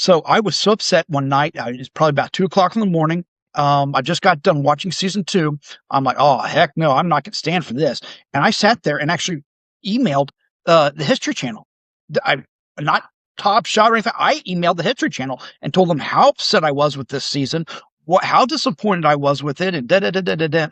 So I was so upset one night. It was probably about 2 o'clock in the morning. I just got done watching season 2. I'm like, oh, heck no, I'm not going to stand for this. And I sat there and actually emailed the History Channel. I not Top Shot or anything. I emailed the History Channel and told them how upset I was with this season, how disappointed I was with it, and da da da da da da.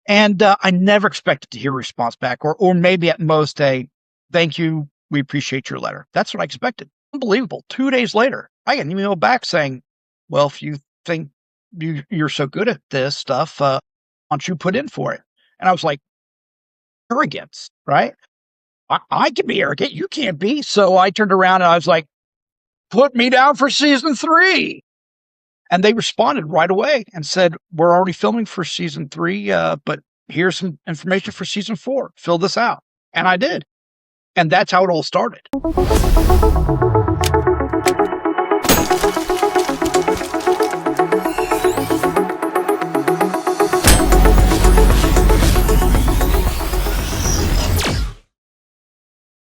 And I never expected to hear a response back, or maybe at most a thank you, we appreciate your letter. That's what I expected. Unbelievable. 2 days later, I got an email back saying, well, if you think you're so good at this stuff, why don't you put in for it? And I was like, arrogance, right? I can be arrogant. You can't be. So I turned around and I was like, put me down for season 3. And they responded right away and said, we're already filming for season 3, but here's some information for season 4. Fill this out. And I did. And that's how it all started.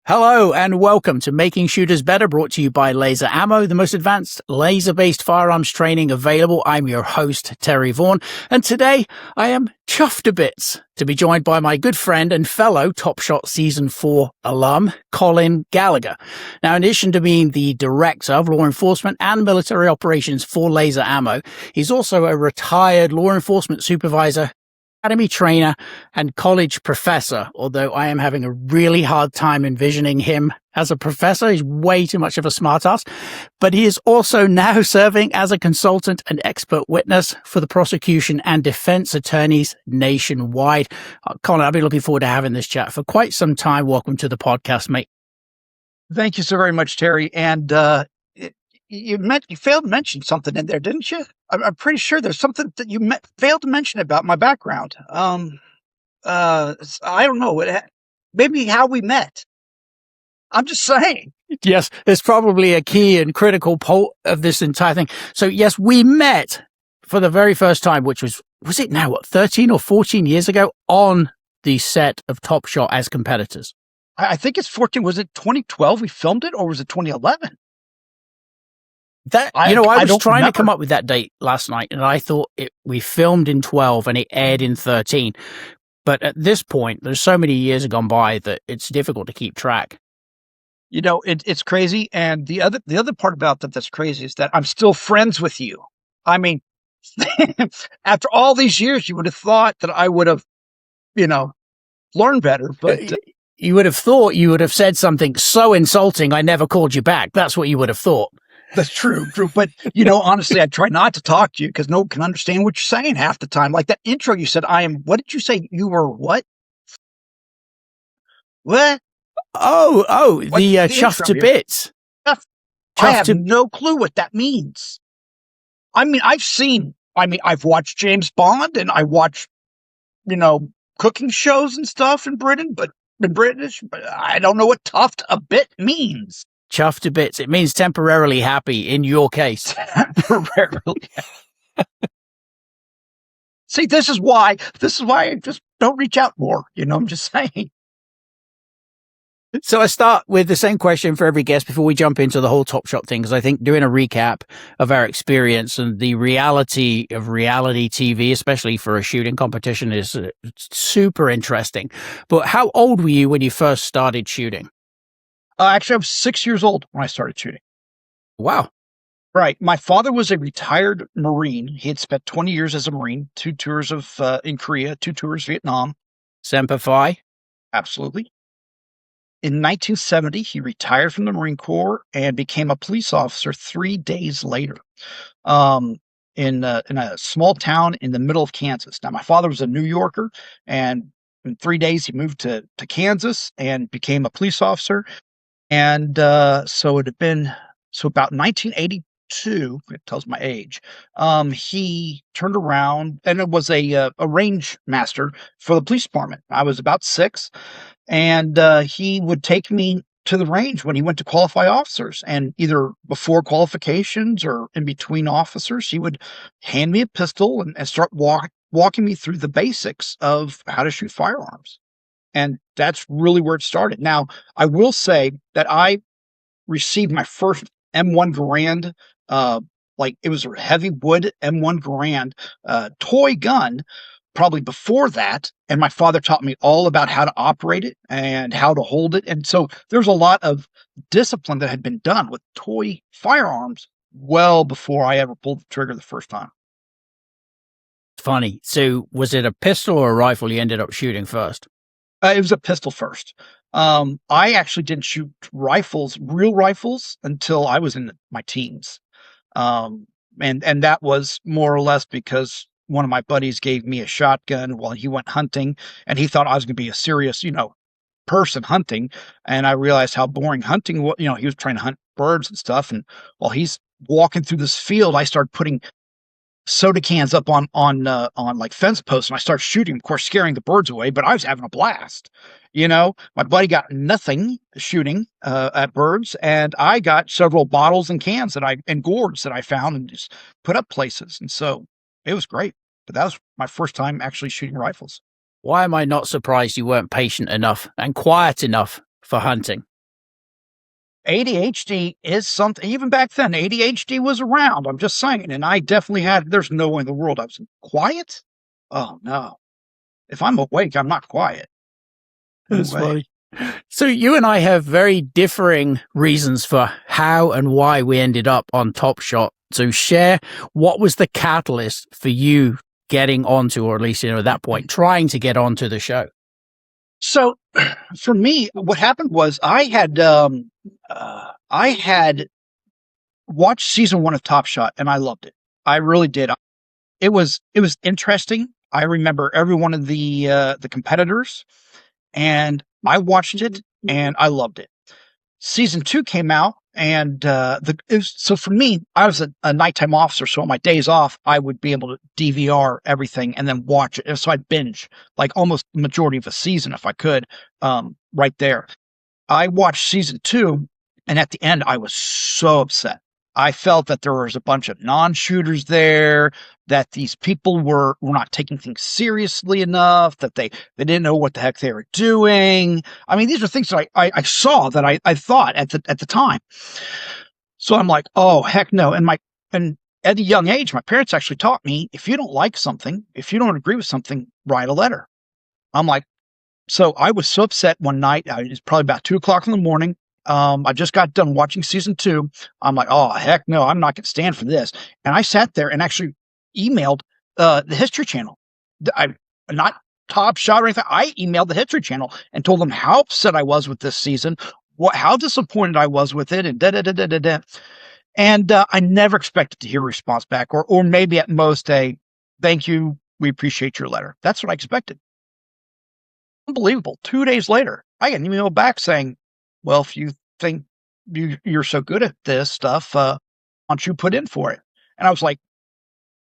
Hello and welcome to Making Shooters Better, brought to you by Laser Ammo, the most advanced laser-based firearms training available. I'm your host, Terry Vaughan, and today I am chuffed to bits to be joined by my good friend and fellow Top Shot Season 4 alum, Colin Gallagher. Now, in addition to being the Director of Law Enforcement and Military Operations for Laser Ammo, he's also a retired law enforcement supervisor, academy trainer, and college professor, although I am having a really hard time envisioning him as a professor. He's way too much of a smartass. But he is also now serving as a consultant and expert witness for the prosecution and defense attorneys nationwide. Colin, I've been looking forward to having this chat for quite some time. Welcome to the podcast, mate. Thank you so very much, Terry. And you failed to mention something in there, didn't you? I'm pretty sure there's something that you failed to mention about my background. I don't know. Maybe how we met. I'm just saying. Yes, there's probably a key and critical part of this entire thing. So yes, we met for the very first time, which was it now, 13 or 14 years ago, on the set of Top Shot as competitors? I think it's 14. Was it 2012 we filmed it, or was it 2011? I was trying to come up with that date last night, and I thought we filmed in 12 and it aired in 13. But at this point, there's so many years have gone by that it's difficult to keep track. You know, it's crazy. And the other part about that's crazy is that I'm still friends with you. I mean, after all these years, you would have thought that I would have, learned better. But you would have thought you would have said something so insulting, I never called you back. That's what you would have thought. That's true. But, honestly, I try not to talk to you because no one can understand what you're saying half the time. Like that intro you said, what did you say? You were what? What? Oh, the chuffed to bits. I have no clue what that means. I mean, I've watched James Bond and I watch, cooking shows and stuff in Britain, but in British, but I don't know what chuffed a bit means. Chuffed to bits. It means temporarily happy in your case. Temporarily. See, this is why I just don't reach out more. I'm just saying. So I start with the same question for every guest before we jump into the whole Top Shot thing, because I think doing a recap of our experience and the reality of reality TV, especially for a shooting competition, is super interesting. But how old were you when you first started shooting? Actually, I was 6 years old when I started shooting. Wow. Right. My father was a retired Marine. He had spent 20 years as a Marine, 2 tours in Korea, 2 tours Vietnam. Semper Fi. Absolutely. In 1970, he retired from the Marine Corps and became a police officer 3 days later in a small town in the middle of Kansas. Now, my father was a New Yorker, and in 3 days, he moved to Kansas and became a police officer. And so it had been about 1982. It tells my age. He turned around and it was a range master for the police department. I was about 6, and he would take me to the range when he went to qualify officers. And either before qualifications or in between officers, he would hand me a pistol and start walking me through the basics of how to shoot firearms. And that's really where it started. Now, I will say that I received my first M1 Garand, like it was a heavy wood M1 Garand toy gun probably before that. And my father taught me all about how to operate it and how to hold it. And so there's a lot of discipline that had been done with toy firearms well before I ever pulled the trigger the first time. Funny. So was it a pistol or a rifle you ended up shooting first? It was a pistol first. I actually didn't shoot rifles, real rifles, until I was in my teens. Um, and that was more or less because one of my buddies gave me a shotgun while he went hunting, and he thought I was going to be a serious, person hunting. And I realized how boring hunting was. He was trying to hunt birds and stuff. And while he's walking through this field, I started putting soda cans up on like fence posts, and I started shooting, of course, scaring the birds away. But I was having a blast. My buddy got nothing shooting at birds, and I got several bottles and cans and gourds that I found and just put up places. And so it was great. But that was my first time actually shooting rifles. Why am I not surprised you weren't patient enough and quiet enough for hunting? ADHD is something, even back then, ADHD was around. I'm just saying. And I definitely there's no way in the world I was quiet. Oh, no. If I'm awake, I'm not quiet. No That's way. funny. So you and I have very differing reasons for how and why we ended up on Top Shot. So share, what was the catalyst for you getting onto, or at least, at that point, trying to get onto the show? So for me, what happened was I had watched season 1 of Top Shot, and I loved it. I really did. It was interesting. I remember every one of the competitors, and I watched it and I loved it. Season 2 came out, and so for me, I was a nighttime officer, so on my days off, I would be able to DVR everything and then watch it. And so I'd binge like almost the majority of a season if I could, right there. I watched season 2, and at the end, I was so upset. I felt that there was a bunch of non-shooters there, that these people were not taking things seriously enough, that they didn't know what the heck they were doing. I mean, these are things that I saw that I thought at the time. So I'm like, oh heck no. And at a young age, my parents actually taught me, if you don't like something, if you don't agree with something, write a letter. I'm like, so I was so upset one night. It was probably about 2 o'clock in the morning. I just got done watching season 2. I'm like, oh heck no, I'm not going to stand for this. And I sat there and actually emailed the History Channel. I not Top Shot or anything. I emailed the History Channel and told them how upset I was with this season, how disappointed I was with it, and da da da da da da. And I never expected to hear a response back, or maybe at most a thank you, we appreciate your letter. That's what I expected. Unbelievable. 2 days later, I get an email back saying, well, if you think you're so good at this stuff, why don't you put in for it? And I was like,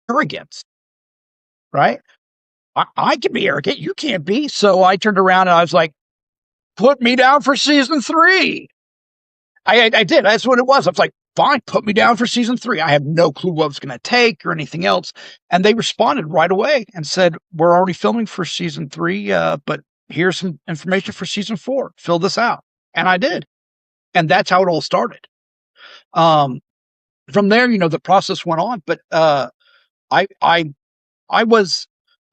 arrogance, right? I can be arrogant. You can't be. So I turned around and I was like, put me down for season 3. I did. That's what it was. I was like, fine, put me down for season 3. I have no clue what I was going to take or anything else. And they responded right away and said, we're already filming for season 3, but here's some information for season 4. Fill this out. And I did. And that's how it all started. From there, the process went on, but I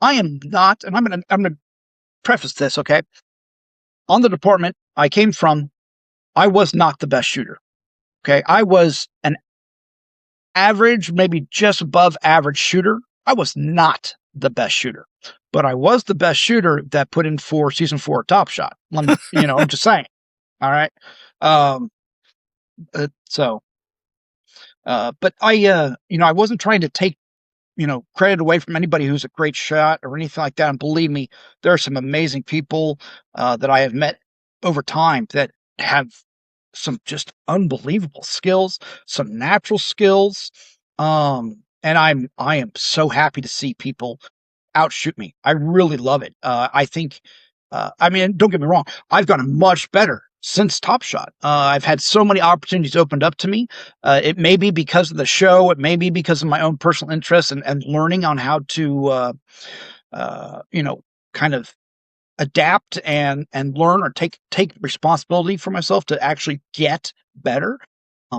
am not, and I'm gonna preface this, okay? On the department I came from, I was not the best shooter. Okay. I was an average, maybe just above average shooter. I was not the best shooter, but I was the best shooter that put in for season 4 Top Shot. I'm just saying. All right. Um, but I wasn't trying to take, credit away from anybody who's a great shot or anything like that. And believe me, there are some amazing people that I have met over time that have some just unbelievable skills, some natural skills. And I am so happy to see people outshoot me. I really love it. I think, I mean, don't get me wrong, I've gotten much better since Top Shot. I've had so many opportunities opened up to me. It may be because of the show. It may be because of my own personal interests and learning on how to, kind of adapt and learn or take responsibility for myself to actually get better.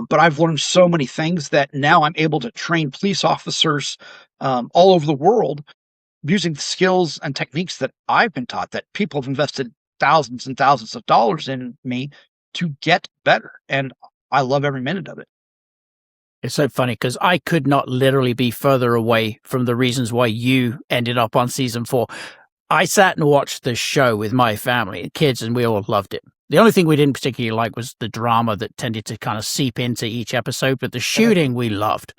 But I've learned so many things that now I'm able to train police officers all over the world using the skills and techniques that I've been taught, that people have invested thousands and thousands of dollars in me to get better. And I love every minute of it. It's so funny because I could not literally be further away from the reasons why you ended up on season 4. I sat and watched the show with my family and kids, and we all loved it. The only thing we didn't particularly like was the drama that tended to kind of seep into each episode, but the shooting we loved.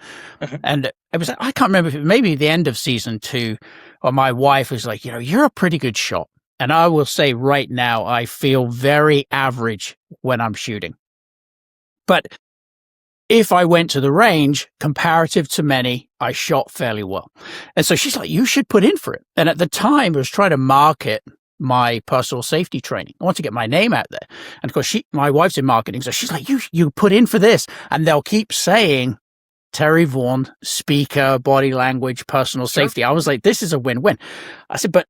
And it was, I can't remember if it maybe the end of season 2, or my wife was like, you're a pretty good shot. And I will say right now, I feel very average when I'm shooting. But if I went to the range, comparative to many, I shot fairly well. And so she's like, you should put in for it. And at the time, I was trying to market my personal safety training. I want to get my name out there. And of course, my wife's in marketing. So she's like, you put in for this. And they'll keep saying, Terry Vaughan, speaker, body language, personal safety. I was like, this is a win-win. I said, but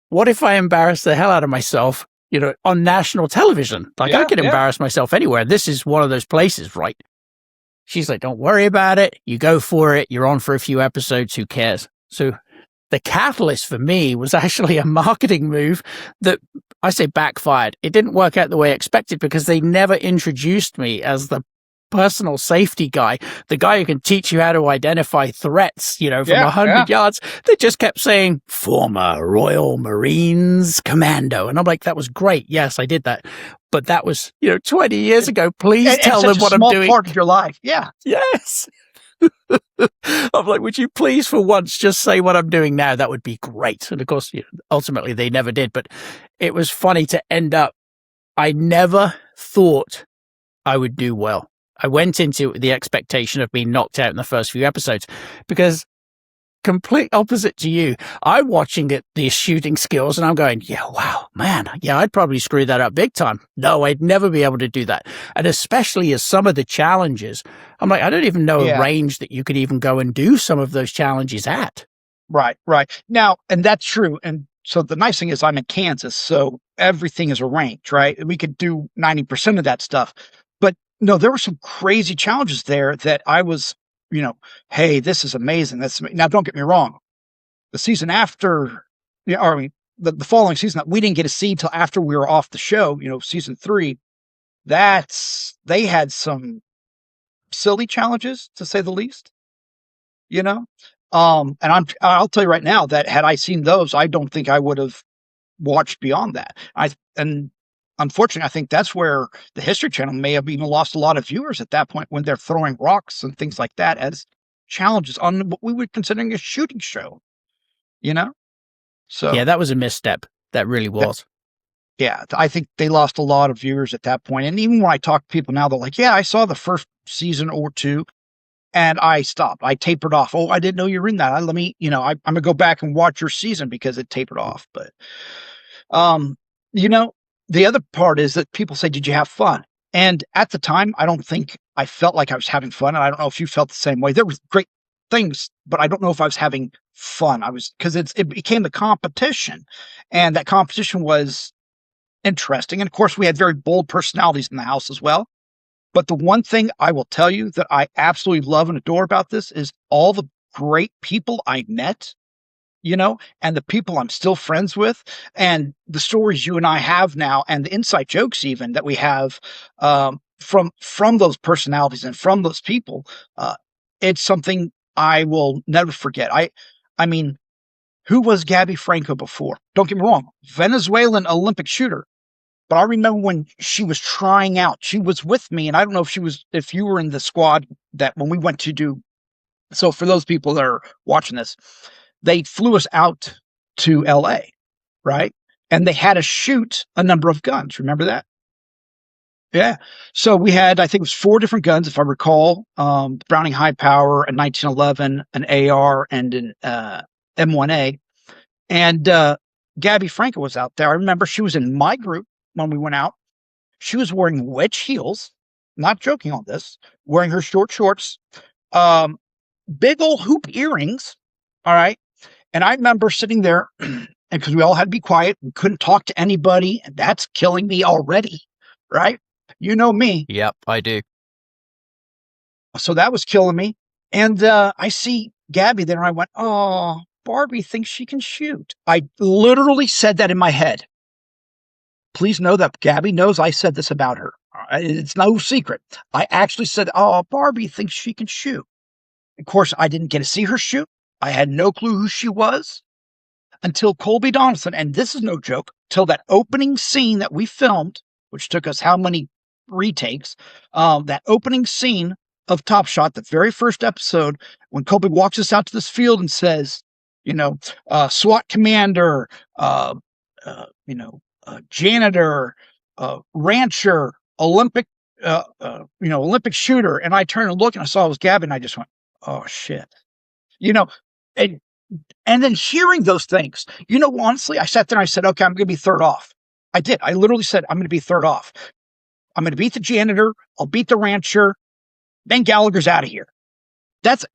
what if I embarrass the hell out of myself, on national television? Like I could embarrass myself anywhere. This is one of those places, right? She's like, don't worry about it. You go for it. You're on for a few episodes. Who cares? So the catalyst for me was actually a marketing move that I say backfired. It didn't work out the way I expected because they never introduced me as the personal safety guy, the guy who can teach you how to identify threats, from 100 yards. They just kept saying, former Royal Marines Commando. And I'm like, that was great. Yes, I did that. But that was, 20 years ago. Please tell them what I'm doing. Part of your life. Yeah. Yes. I'm like, would you please for once just say what I'm doing now? That would be great. And of course, ultimately they never did. But it was funny to end up. I never thought I would do well. I went into the expectation of being knocked out in the first few episodes because complete opposite to you, I'm watching these shooting skills and I'm going, yeah, wow, man. Yeah, I'd probably screw that up big time. No, I'd never be able to do that. And especially as some of the challenges, I'm like, I don't even know a range that you could even go and do some of those challenges at. Right. Now, and that's true. And so the nice thing is I'm in Kansas, so everything is a range, right? We could do 90% of that stuff. But no, there were some crazy challenges there that I was, hey, this is amazing. Now, don't get me wrong. The season after, the following season that we didn't get to see till after we were off the show, season 3, they had some silly challenges to say the least, and I'll tell you right now that had I seen those, I don't think I would have watched beyond that. And unfortunately, I think that's where the History Channel may have even lost a lot of viewers at that point when they're throwing rocks and things like that as challenges on what we were considering a shooting show, So yeah, that was a misstep. That really was. I think they lost a lot of viewers at that point. And even when I talk to people now, they're like, yeah, I saw the first season or 2 and I stopped. I tapered off. Oh, I didn't know you were in that. Let me, I'm going to go back and watch your season because it tapered off. But, the other part is that people say, did you have fun? And at the time, I don't think I felt like I was having fun. And I don't know if you felt the same way. There was great things, but I don't know if I was having fun. Because it became the competition. And that competition was interesting. And of course, we had very bold personalities in the house as well. But the one thing I will tell you that I absolutely love and adore about this is all the great people I met, and the people I'm still friends with, and the stories you and I have now, and the inside jokes even that we have from those personalities and from those people. It's something I will never forget. I mean, who was Gabby Franco before? Don't get me wrong, Venezuelan Olympic shooter. But I remember when she was trying out, she was with me, and I don't know if you were in the squad that when we went to do. So for those people that are watching this, they flew us out to LA, right? And they had us shoot a number of guns. Remember that? Yeah. So we had, I think it was 4 different guns, if I recall, Browning high power, a 1911, an AR, and an M1A. And Gabby Franco was out there. I remember she was in my group when we went out. She was wearing wedge heels, not joking on this, wearing her short shorts, big old hoop earrings. All right. And I remember sitting there and because we all had to be quiet, we couldn't talk to anybody. And that's killing me already. Right. You know me. Yep, I do. So that was killing me. And I see Gabby there, and I went, oh, Barbie thinks she can shoot. I literally said that in my head. Please know that Gabby knows I said this about her. It's no secret. I actually said, oh, Barbie thinks she can shoot. Of course, I didn't get to see her shoot. I had no clue who she was until Colby Donaldson, and this is no joke, till that opening scene that we filmed, which took us how many retakes, that opening scene of Top Shot, the very first episode, when Colby walks us out to this field and says, SWAT commander, janitor, rancher, Olympic, Olympic shooter. And I turned and looked and I saw it was Gabby, and I just went, oh shit. And then hearing those things, honestly, I sat there and I said, okay, I'm going to be third off. I did. I literally said, I'm going to be third off. I'm going to beat the janitor. I'll beat the rancher. Then Gallagher's out of here. That's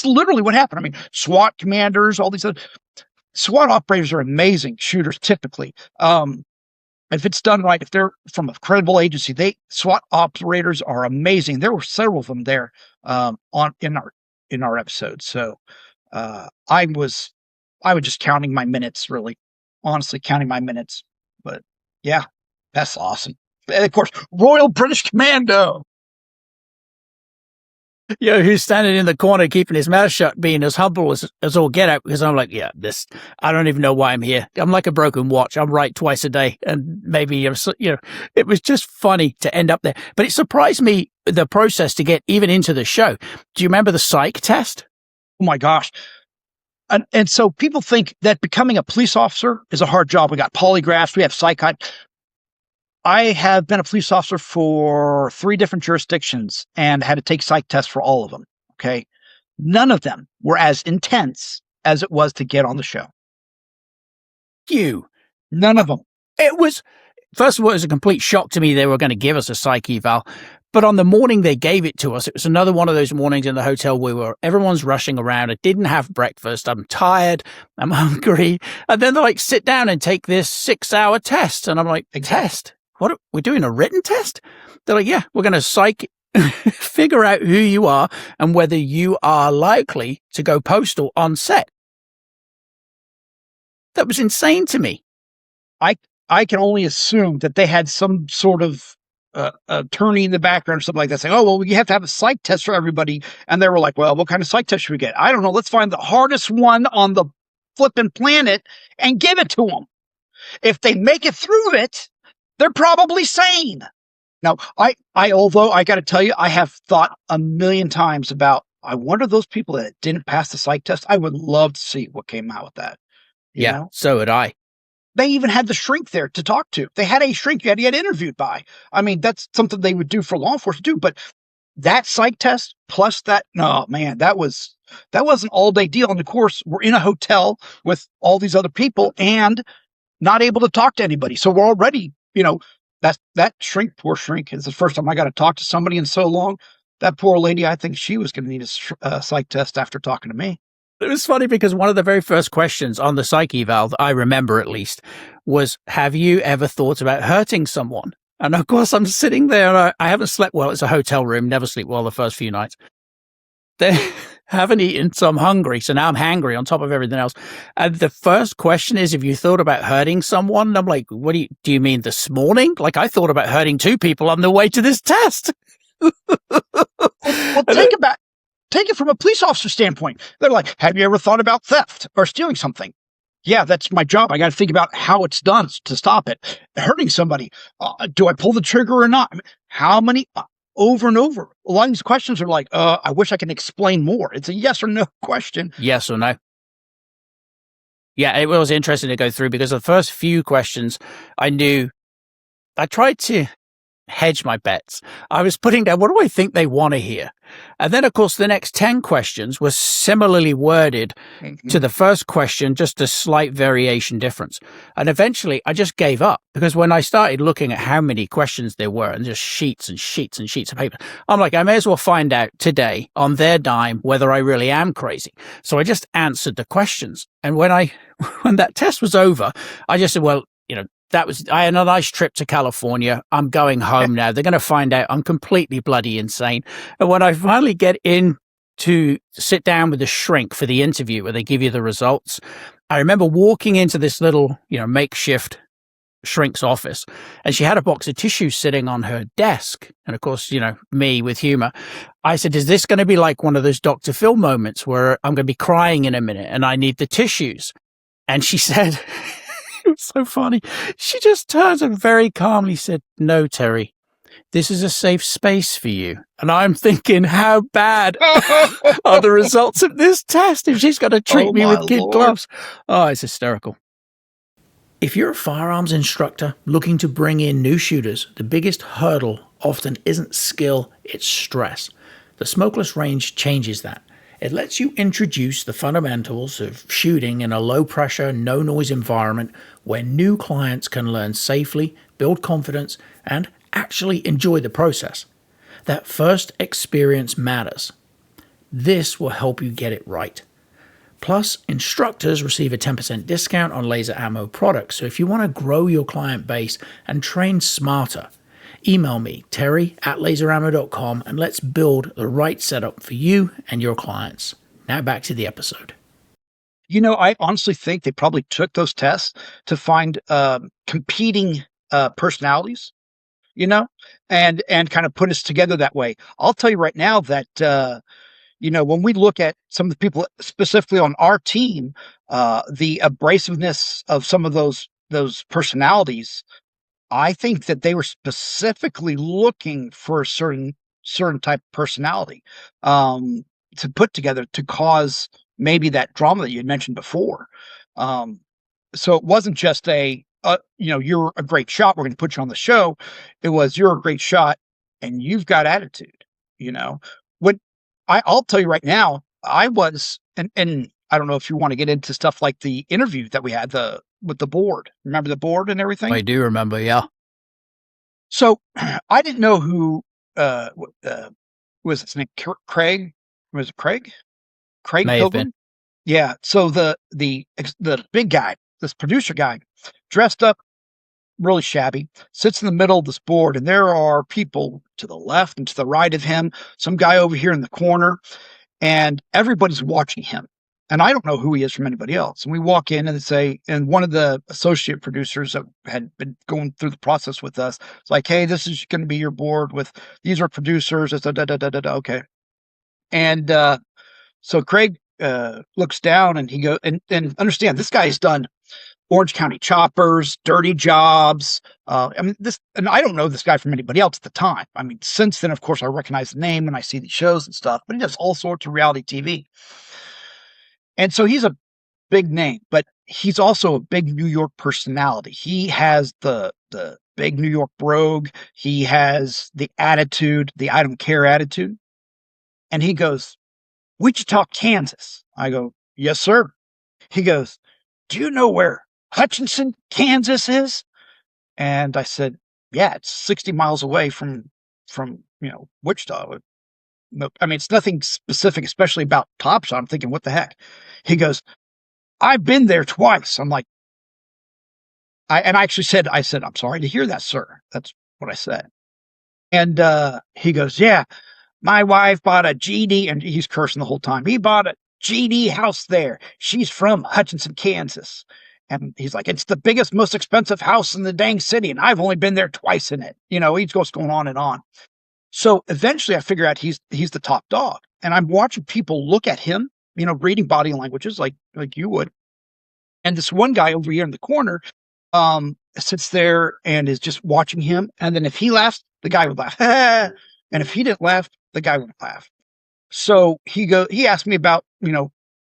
literally what happened. I mean, SWAT commanders, all these other SWAT operators are amazing shooters typically. If it's done right, if they're from a credible agency, SWAT operators are amazing. There were several of them there in our episode. So I was just counting my minutes, really, honestly counting my minutes. But yeah, that's awesome. And of course, Royal British Commando. Who's standing in the corner keeping his mouth shut, being as humble as all get out, because I'm like, I don't even know why I'm here. I'm like a broken watch. I'm right twice a day. And maybe, it was just funny to end up there. But it surprised me, the process to get even into the show. Do you remember the psych test? Oh my gosh. And so people think that becoming a police officer is a hard job. We got polygraphs, we have psych. I have been a police officer for 3 different jurisdictions and had to take psych tests for all of them. Okay. None of them were as intense as it was to get on the show. None of them. It was, first of all, it was a complete shock to me they were going to give us a psych eval. But on the morning they gave it to us, it was another one of those mornings in the hotel where everyone's rushing around. I didn't have breakfast. I'm tired. I'm hungry. And then they're like, sit down and take this 6-hour test. And I'm like, test? What? We're doing a written test? They're like, yeah, we're going to figure out who you are and whether you are likely to go postal on set. That was insane to me. I can only assume that they had some sort of attorney in the background or something like that saying, oh, well, you have to have a psych test for everybody. And they were like, well, what kind of psych test should we get? I don't know. Let's find the hardest one on the flipping planet and give it to them. If they make it through it, they're probably sane. Now, although I got to tell you, I have thought a million times about, I wonder those people that didn't pass the psych test, I would love to see what came out with that. You know? So would I. They even had the shrink there to talk to. They had a shrink you had to get interviewed by. I mean, that's something they would do for law enforcement too. But that psych test plus that, no, man, that was an all-day deal. And of course, we're in a hotel with all these other people and not able to talk to anybody. So we're already, that shrink, poor shrink, is the first time I got to talk to somebody in so long. That poor lady, I think she was going to need a psych test after talking to me. It was funny because one of the very first questions on the psych eval, that I remember at least, was, have you ever thought about hurting someone? And of course, I'm sitting there and I haven't slept well. It's a hotel room, never sleep well the first few nights. They haven't eaten, so I'm hungry. So now I'm hangry on top of everything else. And the first question is, have you thought about hurting someone? And I'm like, what do you mean this morning? Like, I thought about hurting 2 people on the way to this test. Well, take it from a police officer standpoint. They're like, have you ever thought about theft or stealing something? Yeah, that's my job. I got to think about how it's done to stop it. Hurting somebody. Do I pull the trigger or not? I mean, how many? Over and over. A lot of these questions are like, I wish I could explain more. It's a yes or no question. Yes or no. Yeah, it was interesting to go through because the first few questions I tried to hedge my bets. I was putting down, what do I think they want to hear? And then, of course, the next 10 questions were similarly worded to the first question, just a slight variation difference. And eventually, I just gave up because when I started looking at how many questions there were and just sheets and sheets and sheets of paper, I'm like, I may as well find out today on their dime whether I really am crazy. So I just answered the questions. And when that test was over, I just said, well, I had a nice trip to California. I'm going home now. They're going to find out I'm completely bloody insane. And when I finally get in to sit down with the shrink for the interview where they give you the results, I remember walking into this little, makeshift shrink's office, and she had a box of tissues sitting on her desk. And of course, me with humor, I said, is this going to be like one of those Dr. Phil moments where I'm going to be crying in a minute and I need the tissues? And she said, it was so funny. She just turned and very calmly said, no, Terry, this is a safe space for you. And I'm thinking, how bad are the results of this test if she's going to treat me with kid gloves? Oh, it's hysterical. If you're a firearms instructor looking to bring in new shooters, the biggest hurdle often isn't skill, it's stress. The smokeless range changes that. It lets you introduce the fundamentals of shooting in a low-pressure, no-noise environment where new clients can learn safely, build confidence, and actually enjoy the process. That first experience matters. This will help you get it right. Plus, instructors receive a 10% discount on laser ammo products. So if you want to grow your client base and train smarter, email me, terry@laserammo.com, and let's build the right setup for you and your clients. Now back to the episode. I honestly think they probably took those tests to find competing personalities, and kind of put us together that way. I'll tell you right now that when we look at some of the people specifically on our team, the abrasiveness of some of those personalities, I think that they were specifically looking for a certain type of personality to put together to cause maybe that drama that you had mentioned before. So it wasn't just you're a great shot, we're going to put you on the show. It was, you're a great shot and you've got attitude. What I'll tell you right now, I was, and I don't know if you want to get into stuff like the interview that we had with the board. Remember the board and everything? I do remember, yeah. So I didn't know who was his name. Craig? Was it Craig? Craig May have Pilgrim? been. Yeah. So the big guy, this producer guy, dressed up really shabby, sits in the middle of this board, and there are people to the left and to the right of him, some guy over here in the corner, and everybody's watching him. And I don't know who he is from anybody else. And we walk in and one of the associate producers that had been going through the process with us, it's like, hey, this is going to be your board with, these are producers. Okay. And so Craig looks down and he goes, and understand, this guy's done Orange County Choppers, Dirty Jobs. And I don't know this guy from anybody else at the time. I mean, since then, of course, I recognize the name and I see these shows and stuff, but he does all sorts of reality TV. And so he's a big name, but he's also a big New York personality. He has the big New York brogue. He has the attitude, the I don't care attitude. And he goes, Wichita, Kansas. I go, yes, sir. He goes, do you know where Hutchinson, Kansas is? And I said, yeah, it's 60 miles away from Wichita. I mean, it's nothing specific, especially about Top Shot. I'm thinking, what the heck? He goes, I've been there twice. I'm like, I actually said, I'm sorry to hear that, sir. That's what I said. And he goes, yeah, my wife bought a GD, and he's cursing the whole time. He bought a GD house there. She's from Hutchinson, Kansas. And he's like, it's the biggest, most expensive house in the dang city, and I've only been there twice in it. He's just going on and on. So eventually I figure out he's the top dog. And I'm watching people look at him, reading body languages like you would. And this one guy over here in the corner sits there and is just watching him. And then if he laughs, the guy would laugh. And if he didn't laugh, the guy would laugh. So he asked me about,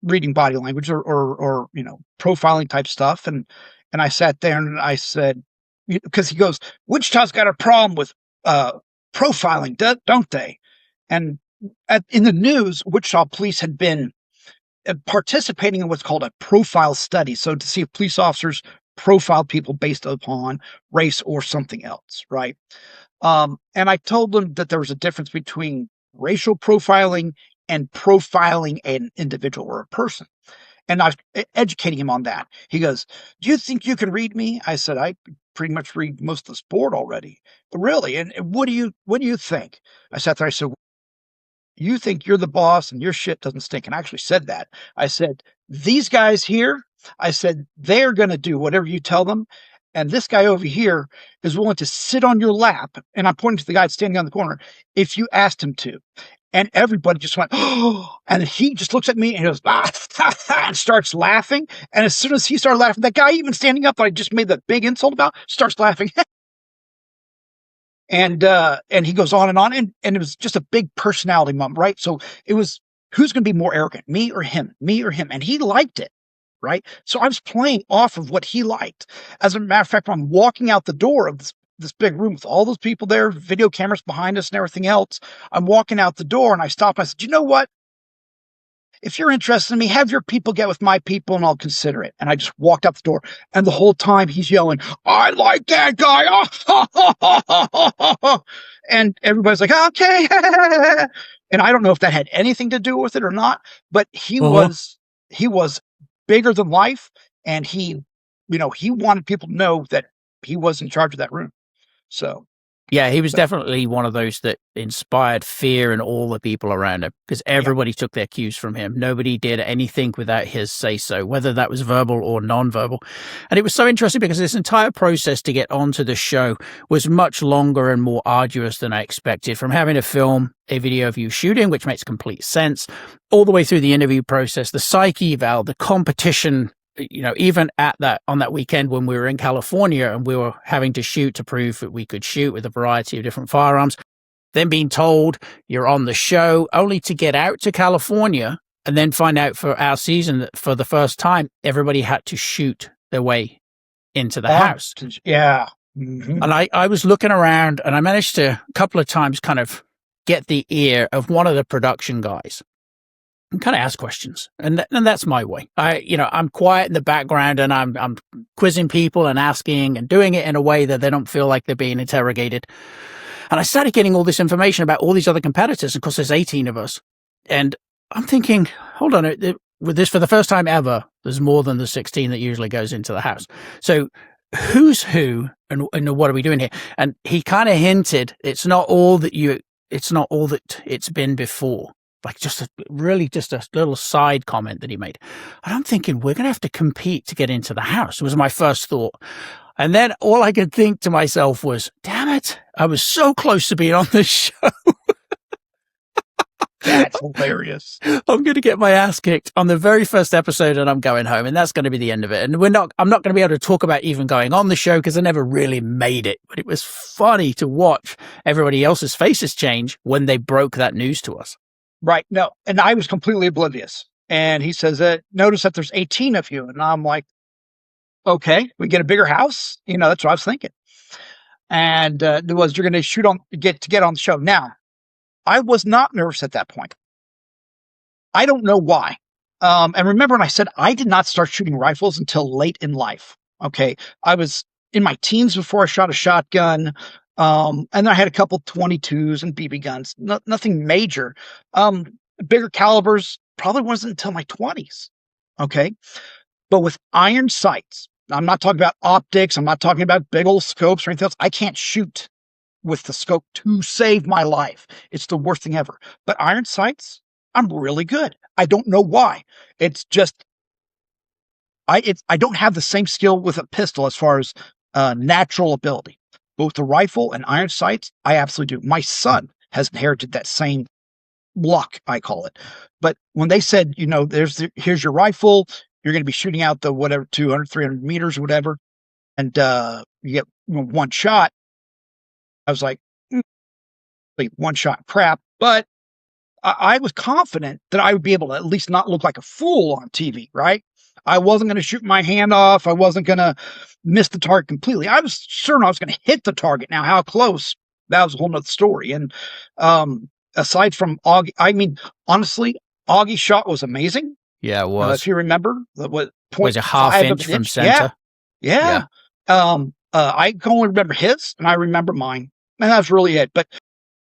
reading body language or profiling type stuff. And I sat there and I said, because he goes, Wichita's got a problem with profiling, don't they? And in the news, Wichita police had been participating in what's called a profile study. So to see if police officers profile people based upon race or something else, right? And I told them that there was a difference between racial profiling and profiling an individual or a person. And I was educating him on that. He goes, do you think you can read me? I said, I pretty much read most of this board already. Really? And what do you think? I sat there, I said, you think you're the boss and your shit doesn't stink. And I actually said that. I said, these guys here, I said, they're going to do whatever you tell them. And this guy over here is willing to sit on your lap. And I'm pointing to the guy standing on the corner if you asked him to. And everybody just went, oh, and he just looks at me and he goes, and starts laughing. And as soon as he started laughing, that guy even standing up that I just made that big insult about starts laughing. And he goes on, and it was just a big personality moment, right? So it was, who's going to be more arrogant, me or him, and he liked it, right? So I was playing off of what he liked. As a matter of fact, when I'm walking out the door of this big room with all those people there, video cameras behind us and everything else, I'm walking out the door and I stop. I said, you know what? If you're interested in me, have your people get with my people and I'll consider it. And I just walked out the door, and the whole time he's yelling, I like that guy. And everybody's like, okay. And I don't know if that had anything to do with it or not, but he was bigger than life. And he wanted people to know that he was in charge of that room. So yeah, he was definitely one of those that inspired fear in all the people around him, because everybody took their cues from him. Nobody did anything without his say-so, whether that was verbal or non-verbal. And it was so interesting because this entire process to get onto the show was much longer and more arduous than I expected. From having to film a video of you shooting, which makes complete sense, all the way through the interview process, the psyche eval, the competition, even on that weekend when we were in California and we were having to shoot to prove that we could shoot with a variety of different firearms, then being told you're on the show, only to get out to California and then find out for our season that for the first time, everybody had to shoot their way into the house. Yeah. Mm-hmm. And I was looking around and I managed to a couple of times kind of get the ear of one of the production guys and kind of ask questions. And that's my way. I'm quiet in the background and I'm quizzing people and asking and doing it in a way that they don't feel like they're being interrogated. And I started getting all this information about all these other competitors. Of course, there's 18 of us. And I'm thinking, hold on, with this for the first time ever, there's more than the 16 that usually goes into the house. So who's who and what are we doing here? And he kind of hinted, it's not all that it's been before. Like just a little side comment that he made. And I'm thinking, we're going to have to compete to get into the house, was my first thought. And then all I could think to myself was, damn it, I was so close to being on this show. That's hilarious. I'm going to get my ass kicked on the very first episode and I'm going home, and that's going to be the end of it. And I'm not going to be able to talk about even going on the show because I never really made it. But it was funny to watch everybody else's faces change when they broke that news to us. Right. No. And I was completely oblivious. And he says, notice that there's 18 of you. And I'm like, okay, we get a bigger house. That's what I was thinking. And it was, you're going to shoot get on the show. Now, I was not nervous at that point. I don't know why. And remember when I said I did not start shooting rifles until late in life. Okay. I was in my teens before I shot a shotgun. And then I had a couple 22s and BB guns, nothing major. Bigger calibers probably wasn't until my 20s. Okay. But with iron sights, I'm not talking about optics. I'm not talking about big old scopes or anything else. I can't shoot with the scope to save my life. It's the worst thing ever. But iron sights, I'm really good. I don't know why. It's just, I don't have the same skill with a pistol as far as natural ability. Both the rifle and iron sights, I absolutely do. My son has inherited that same luck, I call it. But when they said, here's your rifle, you're going to be shooting out the whatever, 200, 300 meters or whatever, and you get one shot, I was like, one shot crap. But I was confident that I would be able to at least not look like a fool on TV, right? I wasn't going to shoot my hand off. I wasn't going to miss the target completely. I was certain I was going to hit the target. Now, how close, that was a whole nother story. And aside from Augie, honestly, Augie's shot was amazing. Yeah, it was. If you remember, what was a half inch from center. Yeah. I can only remember his, and I remember mine. And that's really it. But,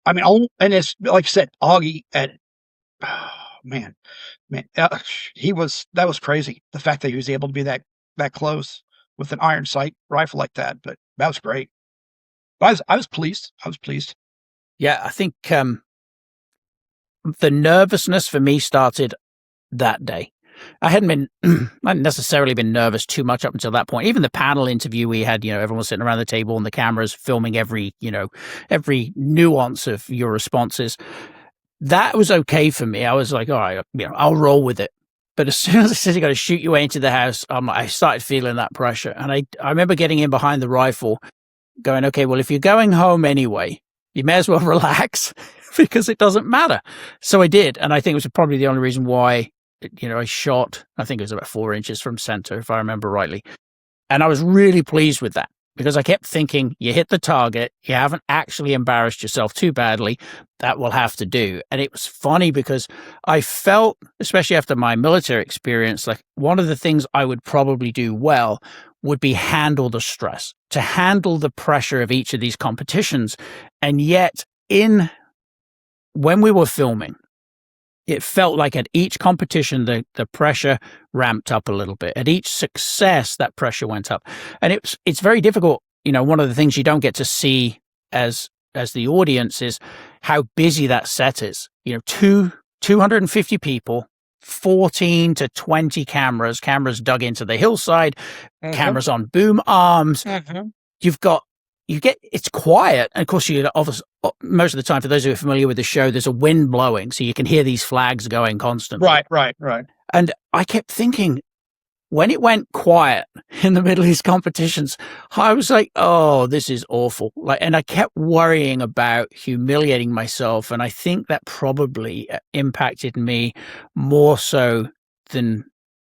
I mean, and it's, like I said, Augie, man, that was crazy. The fact that he was able to be that close. with an iron sight rifle like that, but that was great. I was pleased. I was pleased. Yeah, I think the nervousness for me started that day. I hadn't necessarily been nervous too much up until that point. Even the panel interview we had, everyone was sitting around the table and the cameras filming every nuance of your responses. That was okay for me. I was like, all right, I'll roll with it. But as soon as I said, you got to shoot your way into the house, I started feeling that pressure. And I remember getting in behind the rifle going, okay, well, if you're going home anyway, you may as well relax because it doesn't matter. So I did. And I think it was probably the only reason why, I shot, I think it was about 4 inches from center, if I remember rightly. And I was really pleased with that because I kept thinking, you hit the target, you haven't actually embarrassed yourself too badly, that will have to do. And it was funny because I felt, especially after my military experience, like one of the things I would probably do well would be handle the stress, to handle the pressure of each of these competitions. And yet when we were filming, it felt like at each competition, the pressure ramped up a little bit. At each success, that pressure went up. And it's very difficult. One of the things you don't get to see as the audience is how busy that set is. 250 people, 14 to 20 cameras dug into the hillside, cameras on boom arms. It's quiet. And of course, most of the time, for those who are familiar with the show, there's a wind blowing, so you can hear these flags going constantly. Right. And I kept thinking, when it went quiet in the middle of these competitions, I was like, oh, this is awful. And I kept worrying about humiliating myself. And I think that probably impacted me more so than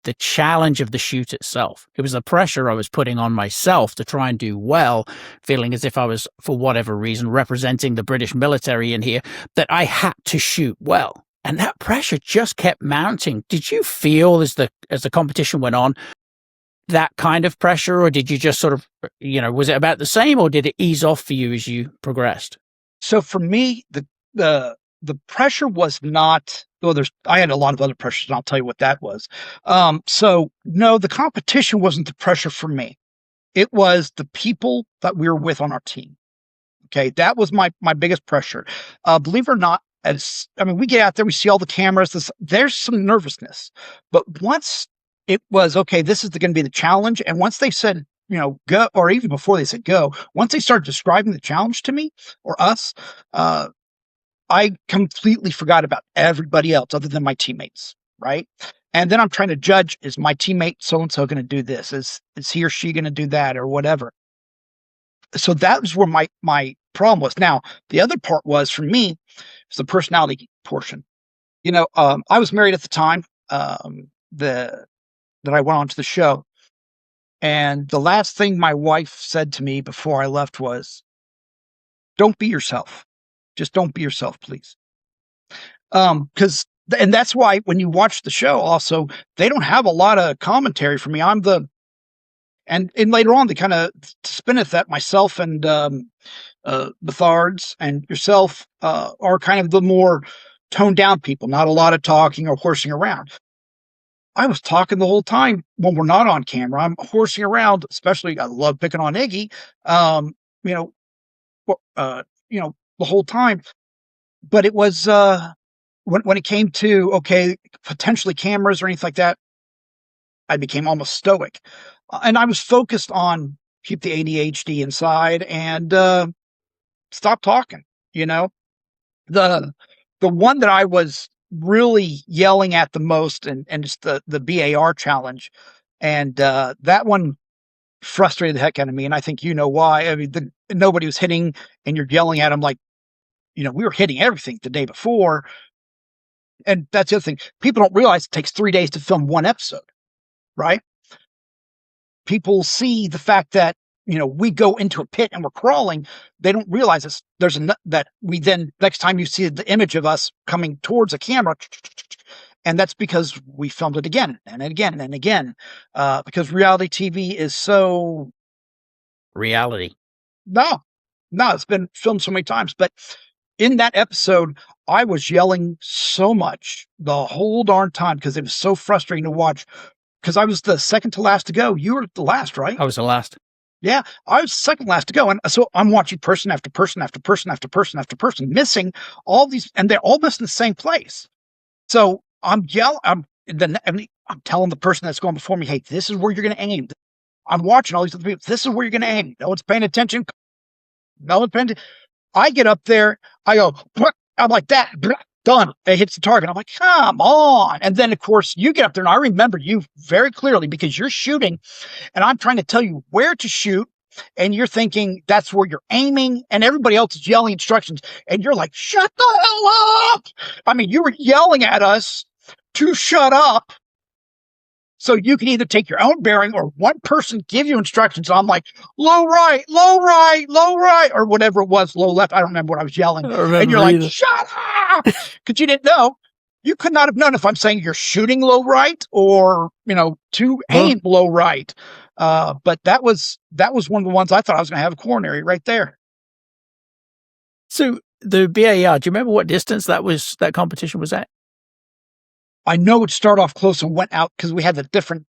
the challenge of the shoot itself. It was the pressure I was putting on myself to try and do well, feeling as if I was, for whatever reason, representing the British military in here, that I had to shoot well. And that pressure just kept mounting. Did you feel as the competition went on that kind of pressure, or did you just sort of, was it about the same, or did it ease off for you as you progressed? So for me, the pressure was not. Well, I had a lot of other pressures, and I'll tell you what that was. So no, the competition wasn't the pressure for me. It was the people that we were with on our team. Okay, that was my biggest pressure. Believe it or not, we get out there, we see all the cameras. There's some nervousness, but once it was okay, this is going to be the challenge, and once they said, go, or even before they said go, once they started describing the challenge to me or us, I completely forgot about everybody else other than my teammates, right? And then I'm trying to judge, is my teammate so-and-so going to do this? Is he or she going to do that or whatever? So that was where my problem was. Now, the other part was, for me, was the personality portion. I was married at the time that I went on to the show. And the last thing my wife said to me before I left was, don't be yourself. Just don't be yourself, please. And that's why when you watch the show also, they don't have a lot of commentary for me. And later on, they kind of spin it that myself and Bethards and yourself are kind of the more toned down people, not a lot of talking or horsing around. I was talking the whole time when we're not on camera. I'm horsing around, especially I love picking on Iggy, the whole time. But it was when it came to, potentially cameras or anything like that, I became almost stoic. And I was focused on keep the ADHD inside and stop talking. The one that I was really yelling at the most and just the BAR challenge, and that one frustrated the heck out of me. And I think why. I mean, nobody was hitting, and you're yelling at them like, we were hitting everything the day before. And that's the other thing. People don't realize it takes 3 days to film one episode, right? People see the fact that, we go into a pit and we're crawling. They don't realize that we then, next time you see the image of us coming towards a camera, and that's because we filmed it again and again and again, because reality TV is so... Reality. No, it's been filmed so many times. But in that episode, I was yelling so much the whole darn time because it was so frustrating to watch because I was the second to last to go. You were the last, right? I was the last. Yeah, I was second last to go. And so I'm watching person after person after person after person after person missing all these, and they're all missing the same place. So I'm yelling, I'm telling the person that's going before me, hey, this is where you're going to aim. I'm watching all these other people. This is where you're going to aim. No one's paying attention. No one's paying attention. I get up there. I go, I'm like that. Done. It hits the target. I'm like, come on. And then, of course, you get up there, and I remember you very clearly because you're shooting, and I'm trying to tell you where to shoot, and you're thinking that's where you're aiming, and everybody else is yelling instructions, and you're like, shut the hell up. I mean, you were yelling at us to shut up. So you can either take your own bearing or one person give you instructions. I'm like, low right, or whatever it was, low left. I don't remember what I was yelling. And you're like, shut up. Because you didn't know. You could not have known if I'm saying you're shooting low right or, to aim low right. But that was one of the ones I thought I was going to have a coronary right there. So the BAR, do you remember what distance that competition was at? I know it started off close and went out because we had the different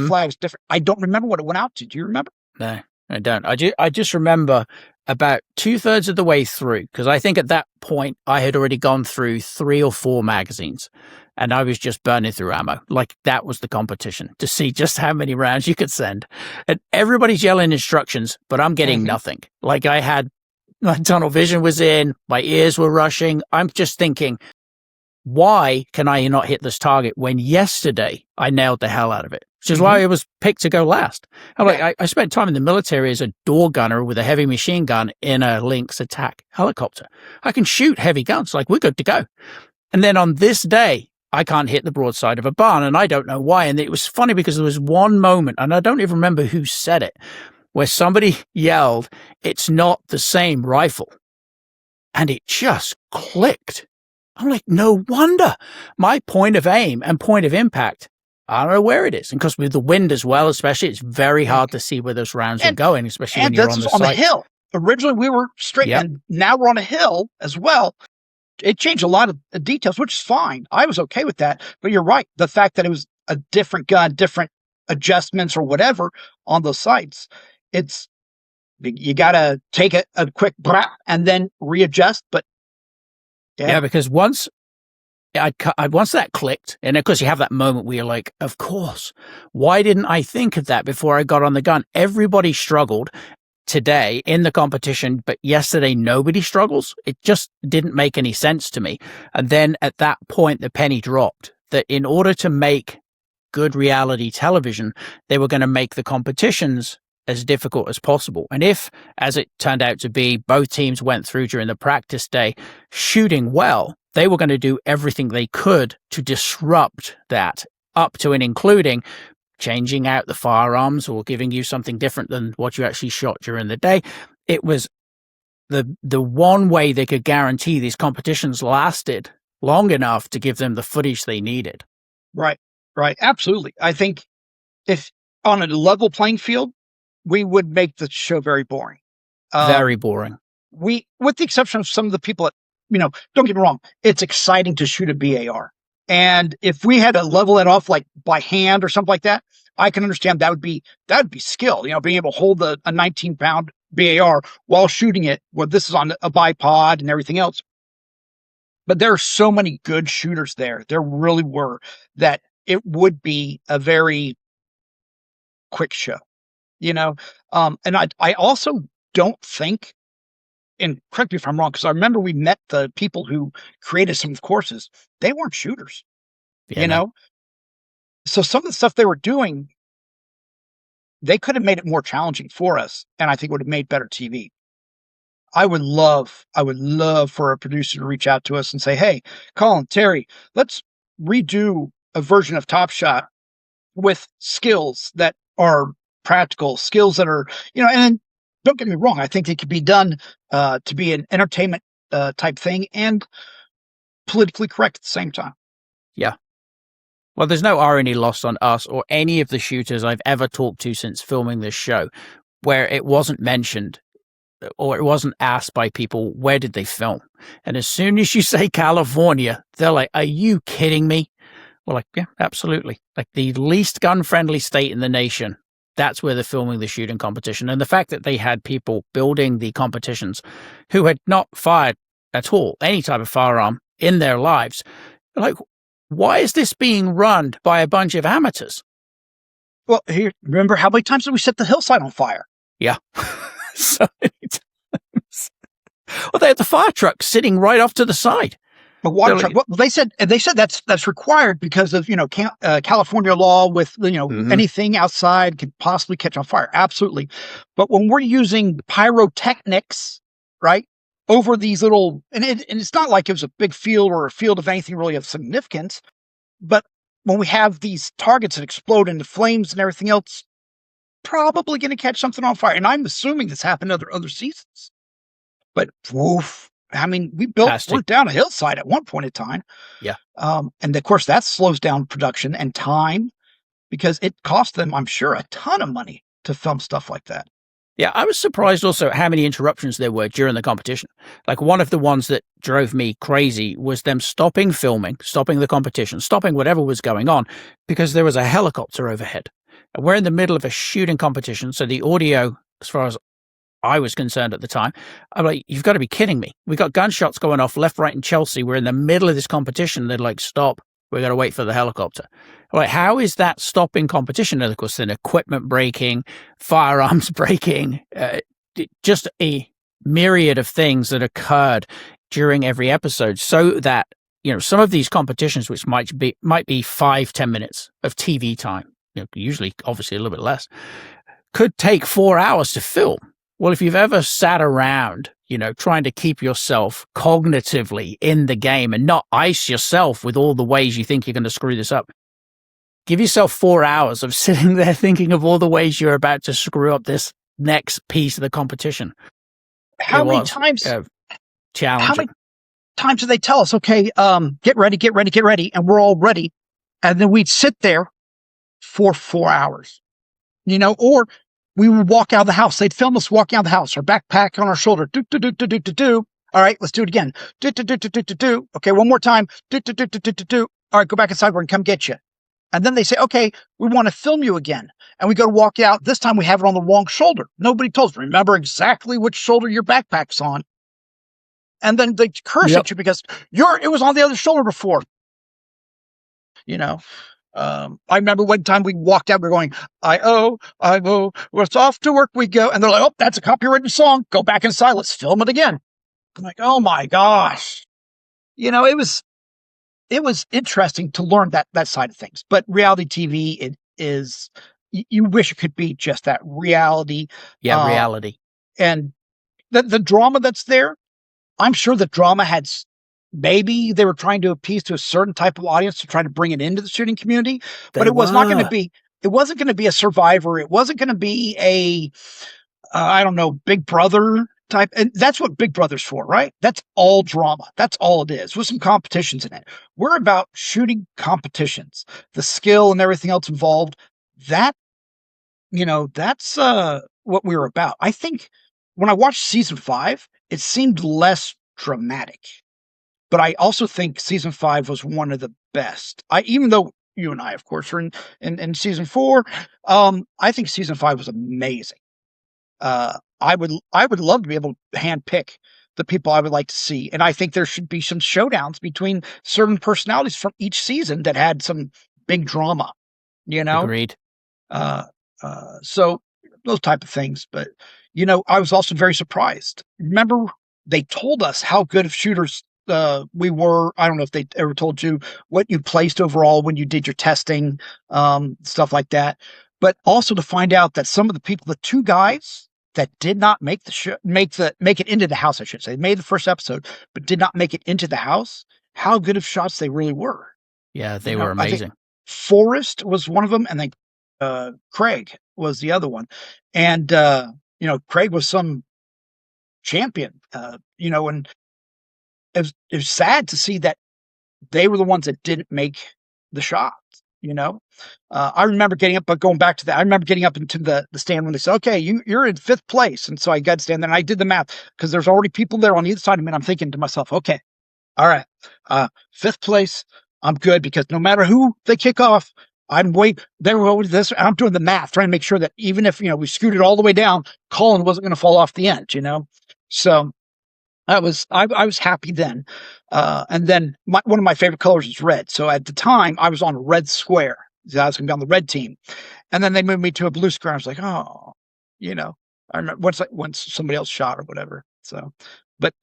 flags. I don't remember what it went out to. Do you remember? No, I don't. I just remember about 2/3 of the way through, because I think at that point I had already gone through 3 or 4 magazines and I was just burning through ammo. Like that was the competition to see just how many rounds you could send. And everybody's yelling instructions, but I'm getting nothing. Like my tunnel vision was in, my ears were rushing. I'm just thinking, why can I not hit this target when yesterday I nailed the hell out of it? Which is why I was picked to go last. I'm like, I spent time in the military as a door gunner with a heavy machine gun in a Lynx attack helicopter. I can shoot heavy guns, like we're good to go. And then on this day, I can't hit the broadside of a barn, and I don't know why. And it was funny because there was one moment, and I don't even remember who said it, where somebody yelled, "It's not the same rifle." And it just clicked. I'm like, no wonder my point of aim and point of impact, I don't know where it is. And because with the wind as well, especially, it's very hard to see where those rounds are going, especially when you're on the site. Hill. Originally, we were straight, and now we're on a hill as well. It changed a lot of the details, which is fine. I was okay with that. But you're right. The fact that it was a different gun, different adjustments or whatever on those sites, you got to take a quick breath and then readjust. But yeah, because once that clicked, and of course you have that moment where you're like, of course, why didn't I think of that before I got on the gun? Everybody struggled today in the competition, but yesterday nobody struggles. It just didn't make any sense to me. And then at that point, the penny dropped that in order to make good reality television, they were going to make the competitions as difficult as possible. And if, as it turned out to be, both teams went through during the practice day shooting well, they were going to do everything they could to disrupt that, up to and including changing out the firearms or giving you something different than what you actually shot during the day. It was the one way they could guarantee these competitions lasted long enough to give them the footage they needed. Right. Absolutely. I think if on a level playing field, we would make the show very boring. Very boring. With the exception of some of the people that, don't get me wrong, it's exciting to shoot a BAR. And if we had to level it off like by hand or something like that, I can understand that would be skill, being able to hold a 19-pound BAR while shooting it, where this is on a bipod and everything else. But there are so many good shooters there. There really were, that it would be a very quick show. And I also don't think, and correct me if I'm wrong, because I remember we met the people who created some of the courses. They weren't shooters, So some of the stuff they were doing, they could have made it more challenging for us, and I think would have made better TV. I would love for a producer to reach out to us and say, hey, Colin, Terry, let's redo a version of Top Shot with skills that are practical, skills that are, and don't get me wrong, I think it could be done to be an entertainment type thing and politically correct at the same time. Yeah. Well, there's no irony lost on us or any of the shooters I've ever talked to since filming this show where it wasn't mentioned or it wasn't asked by people, where did they film? And as soon as you say California, they're like, are you kidding me? Well, like, yeah, absolutely. Like the least gun-friendly state in the nation. That's where they're filming the shooting competition. And the fact that they had people building the competitions who had not fired at all, any type of firearm in their lives. Like, why is this being run by a bunch of amateurs? Well, here, remember how many times did we set the hillside on fire? Yeah. So many times. Well, they had the fire truck sitting right off to the side. The water truck. Well, they said that's required because of California law with anything outside could possibly catch on fire. Absolutely, but when we're using pyrotechnics, right, over these little and it's not like it was a big field or a field of anything really of significance, but when we have these targets that explode into flames and everything else, probably going to catch something on fire. And I'm assuming this happened in other seasons, but woof. I mean, we're down a hillside at one point in time. Yeah. And of course that slows down production and time because it cost them, I'm sure, a ton of money to film stuff like that. Yeah, I was surprised also at how many interruptions there were during the competition. Like one of the ones that drove me crazy was them stopping filming, stopping the competition, stopping whatever was going on because there was a helicopter overhead. And we're in the middle of a shooting competition. So the audio, as far as I was concerned at the time, I'm like, you've got to be kidding me. We got gunshots going off left, right, and Chelsea. We're in the middle of this competition. They're like, stop. We're going to wait for the helicopter. Like, how is that stopping competition? And of course, then equipment breaking, firearms breaking, just a myriad of things that occurred during every episode so that, some of these competitions, which might be 5-10 minutes of TV time, usually obviously a little bit less, could take 4 hours to film. Well, if you've ever sat around, trying to keep yourself cognitively in the game and not ice yourself with all the ways you think you're going to screw this up, give yourself 4 hours of sitting there thinking of all the ways you're about to screw up this next piece of the competition. How many times do they tell us, okay, get ready, and we're all ready. And then we'd sit there for 4 hours, or we would walk out of the house. They'd film us walking out of the house, our backpack on our shoulder. Do, do, do, do, do, do, do. All right, let's do it again. Do, do, do, do, do, do, do. Okay, one more time. Do, do, do, do, do, do, do. All right, go back inside. We're going to come get you. And then they say, okay, we want to film you again. And we go to walk out. This time we have it on the wrong shoulder. Nobody told us. Remember exactly which shoulder your backpack's on. And then they curse at you because it was on the other shoulder before. I remember one time we walked out, we were going, I-O, it's off to work we go. And they're like, oh, that's a copyrighted song. Go back inside. Let's film it again. I'm like, oh my gosh. It was interesting to learn that side of things. But reality TV, it is, you wish it could be just that reality. Yeah, reality. And the drama that's there, I'm sure the drama had maybe they were trying to appease to a certain type of audience to try to bring it into the shooting community, but it was not going to be. It wasn't going to be a Survivor. It wasn't going to be a, Big Brother type. And that's what Big Brother's for, right? That's all drama. That's all it is, with some competitions in it. We're about shooting competitions, the skill and everything else involved. That's what we were about. I think when I watched season 5, it seemed less dramatic. But I also think season 5 was one of the best. Even though you and I, of course, are in season 4, I think season 5 was amazing. I would love to be able to handpick the people I would like to see, and I think there should be some showdowns between certain personalities from each season that had some big drama. Agreed. So those type of things. But I was also very surprised. Remember, they told us how good of shooters we were. I don't know if they ever told you what you placed overall when you did your testing, stuff like that. But also to find out that some of the people, the 2 guys that did not make it into the house, I should say, they made the first episode, but did not make it into the house, how good of shots they really were. Yeah, they were amazing. Forrest was one of them, and then Craig was the other one. And Craig was some champion, and it was sad to see that they were the ones that didn't make the shot. I remember going back to that. I remember getting up into the stand when they said, okay, you're in 5th place. And so I got to stand there, and I did the math because there's already people there on either side of me. And I'm thinking to myself, okay, all right, 5th place, I'm good because no matter who they kick off, they were always this. I'm doing the math, trying to make sure that even if, we scooted all the way down, Colin wasn't going to fall off the end, So I was happy then. And then one of my favorite colors is red. So at the time I was on a red square. I was going to be on the red team. And then they moved me to a blue square. I was like, oh, I remember once somebody else shot or whatever. So, but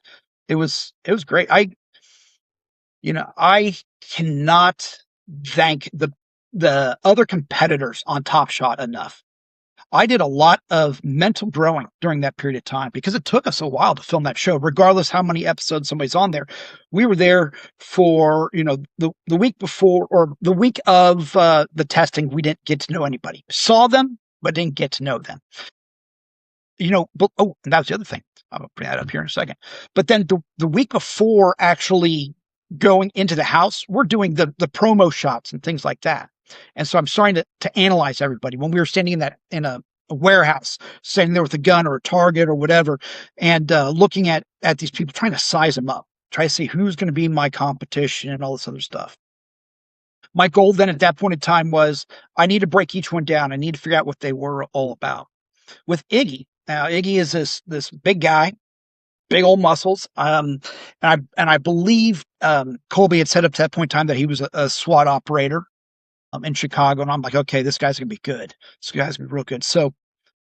it was great. I cannot thank the other competitors on Top Shot enough. I did a lot of mental growing during that period of time because it took us a while to film that show, regardless how many episodes somebody's on there. We were there for, the week before or the week of the testing. We didn't get to know anybody. Saw them, but didn't get to know them. And that was the other thing. I'm going to bring that up here in a second. But then the week before actually going into the house, we're doing the promo shots and things like that. And so I'm starting to analyze everybody when we were standing in a warehouse, standing there with a gun or a target or whatever, and looking at these people, trying to size them up, try to see who's going to be my competition and all this other stuff. My goal then at that point in time was I need to break each one down. I need to figure out what they were all about. With Iggy, now Iggy is this big guy, big old muscles. And I believe Colby had said up to that point in time that he was a SWAT operator in Chicago. And I'm like, okay, this guy's going to be good. This guy's going to be real good. So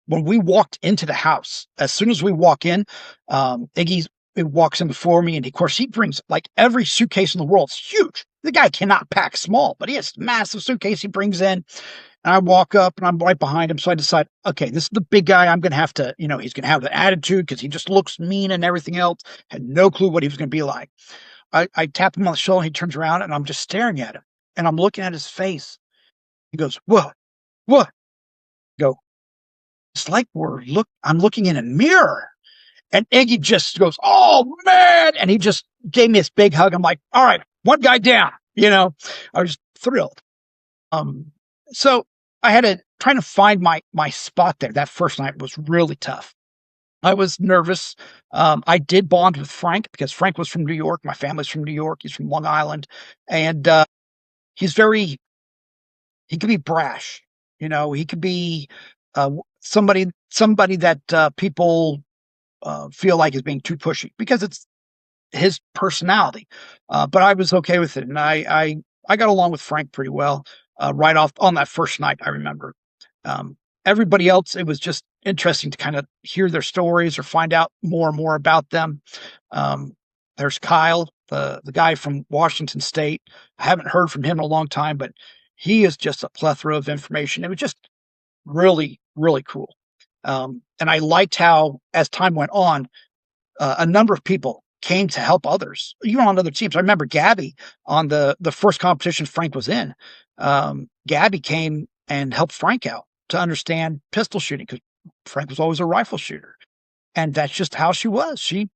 when we walked into the house, as soon as we walk in, Iggy walks in before me. And of course, he brings like every suitcase in the world. It's huge. The guy cannot pack small, but he has a massive suitcase he brings in. And I walk up and I'm right behind him. So I decide, okay, this is the big guy. I'm going to have to, he's going to have the attitude because he just looks mean and everything else. Had no clue what he was going to be like. I tap him on the shoulder and he turns around and I'm just staring at him and I'm looking at his face. He goes, what? I go, it's like I'm looking in a mirror. And Iggy just goes, oh man. And he just gave me this big hug. I'm like, all right, one guy down, I was thrilled. So I had to try to find my spot there. That first night was really tough. I was nervous. I did bond with Frank because Frank was from New York. My family's from New York. He's from Long Island. And he could be brash. He could be somebody that people feel like is being too pushy because it's his personality. But I was okay with it. And I got along with Frank pretty well right off on that first night, I remember. Everybody else, it was just interesting to kind of hear their stories or find out more and more about them. There's Kyle, the guy from Washington State. I haven't heard from him in a long time, but he is just a plethora of information. It was just really, really cool. And I liked how, as time went on, a number of people came to help others, even on other teams. I remember Gabby on the first competition Frank was in. Gabby came and helped Frank out to understand pistol shooting because Frank was always a rifle shooter. And that's just how she was. She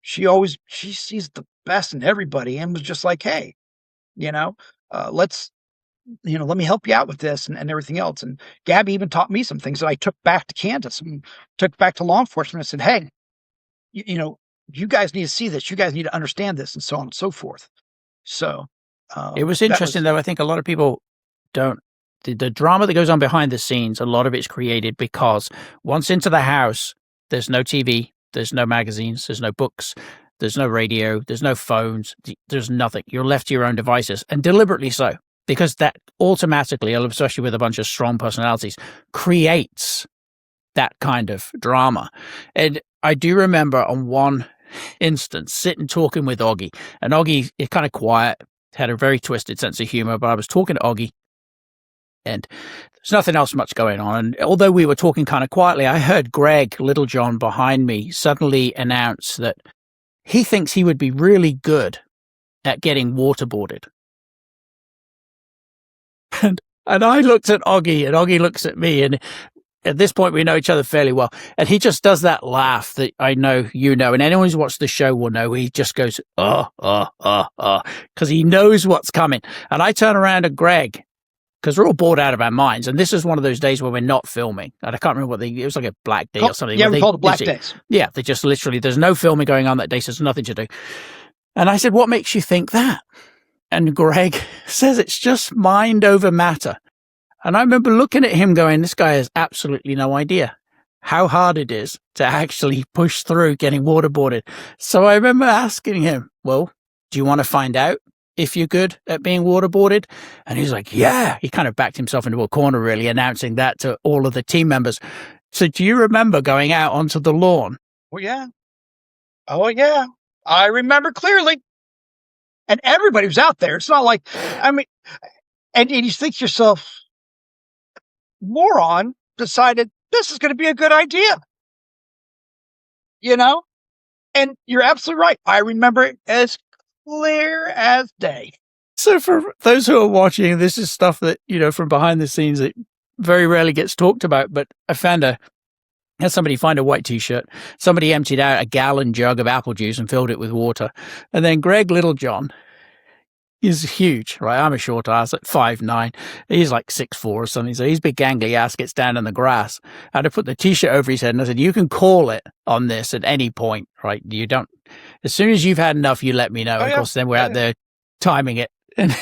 sees the best in everybody and was just like, hey, let me help you out with this and everything else. And Gabby even taught me some things that I took back to Kansas and took back to law enforcement and said, hey, you guys need to see this. You guys need to understand this and so on and so forth. So it was interesting, though. I think a lot of people don't. The drama that goes on behind the scenes, a lot of it's created because once into the house, there's no TV, there's no magazines, there's no books, there's no radio, there's no phones, there's nothing. You're left to your own devices, and deliberately so, because that automatically, especially with a bunch of strong personalities, creates that kind of drama. And I do remember on one instance sitting talking with Oggy, and Oggy is kind of quiet, had a very twisted sense of humor, but I was talking to Oggy and there's nothing else much going on. And although we were talking kind of quietly, I heard Greg Littlejohn behind me suddenly announce that he thinks he would be really good at getting waterboarded. And I looked at Oggy and Oggy looks at me, and at this point we know each other fairly well. And he just does that laugh that I know you know, and anyone who's watched the show will know. He just goes, because he knows what's coming. And I turn around to Greg, because we're all bored out of our minds. And this is one of those days where we're not filming. And I can't remember it was like a black day or something. Yeah, we called it black days. Yeah, they just literally, there's no filming going on that day, so there's nothing to do. And I said, what makes you think that? And Greg says it's just mind over matter. And I remember looking at him going, this guy has absolutely no idea how hard it is to actually push through getting waterboarded. So I remember asking him, well, do you want to find out if you're good at being waterboarded? And he's like, yeah. He kind of backed himself into a corner, really, announcing that to all of the team members. So do you remember going out onto the lawn? Well, yeah. Oh, yeah. I remember clearly. And everybody was out there. It's not like, I mean, and you think to yourself, moron decided this is going to be a good idea. You know? And you're absolutely right. I remember it as clear as day. So for those who are watching, this is stuff that, from behind the scenes that very rarely gets talked about, but I had somebody find a white t-shirt. Somebody emptied out a gallon jug of apple juice and filled it with water. And then Greg Littlejohn is huge, right? I'm a short ass at 5'9". He's like 6'4" or something. So he's big gangly ass, gets down in the grass. I had to put the t-shirt over his head and I said, you can call it on this at any point, right? You don't, as soon as you've had enough, you let me know. Of course, then we're out there timing it. And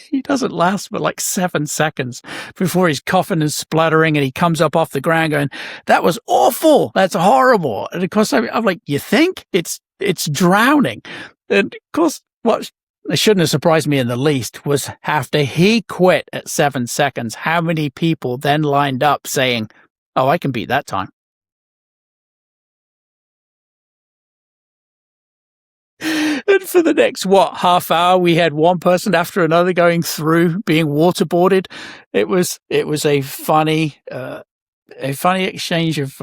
he doesn't last but like 7 seconds before he's coughing and spluttering and he comes up off the ground going, that was awful. That's horrible. And of course, I'm like, you think? It's drowning. And of course, what shouldn't have surprised me in the least was after he quit at 7 seconds, how many people then lined up saying, oh, I can beat that time. And for the next, half hour, we had one person after another going through being waterboarded. It was a funny exchange of,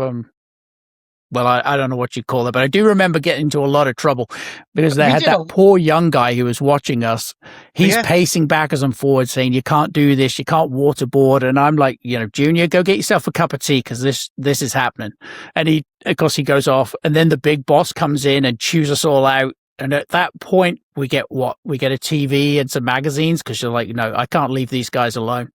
well, I don't know what you call it, but I do remember getting into a lot of trouble because they had that poor young guy who was watching us. He's pacing backwards and forwards saying, you can't do this, you can't waterboard. And I'm like, Junior, go get yourself a cup of tea because this is happening. And of course, he goes off. And then the big boss comes in and chews us all out. And at that point, we get what? We get a TV and some magazines because you're like, no, I can't leave these guys alone.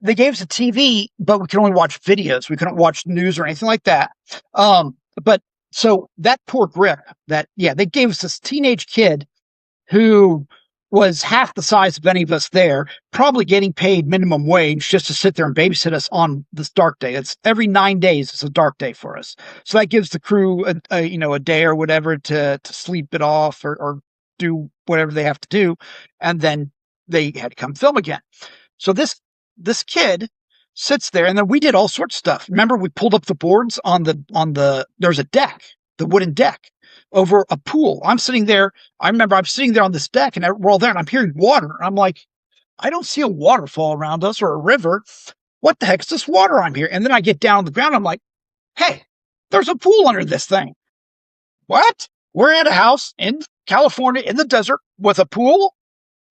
They gave us a TV, but we could only watch videos. We couldn't watch news or anything like that. But so that poor grip, they gave us this teenage kid who was half the size of any of us there, probably getting paid minimum wage just to sit there and babysit us on this dark day. It's every 9 days. It's a dark day for us. So that gives the crew a day or whatever to sleep it off or do whatever they have to do. And then they had to come film again. So this kid sits there, and then we did all sorts of stuff. Remember, we pulled up the boards on there's a deck, the wooden deck over a pool. I'm sitting there. I remember I'm sitting there on this deck and we're all there and I'm hearing water. I'm like, I don't see a waterfall around us or a river. What the heck is this water I'm here? And then I get down on the ground. I'm like, hey, there's a pool under this thing. What? We're at a house in California in the desert with a pool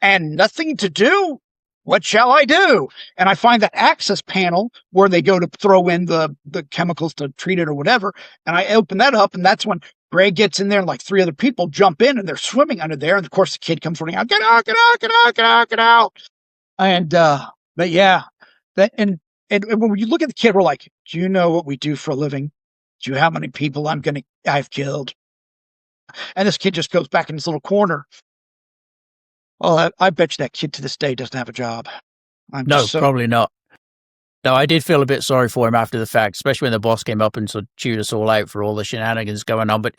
and nothing to do. What shall I do? And I find that access panel where they go to throw in the chemicals to treat it or whatever. And I open that up, and that's when Greg gets in there and like 3 other people jump in and they're swimming under there. And of course the kid comes running out, get out, get out, get out, get out, get out. And, but yeah, and when you look at the kid, we're like, do you know what we do for a living? Do you know how many people I've killed? And this kid just goes back in his little corner. Oh, I bet you that kid to this day doesn't have a job. Probably not. No, I did feel a bit sorry for him after the fact, especially when the boss came up and sort of chewed us all out for all the shenanigans going on. But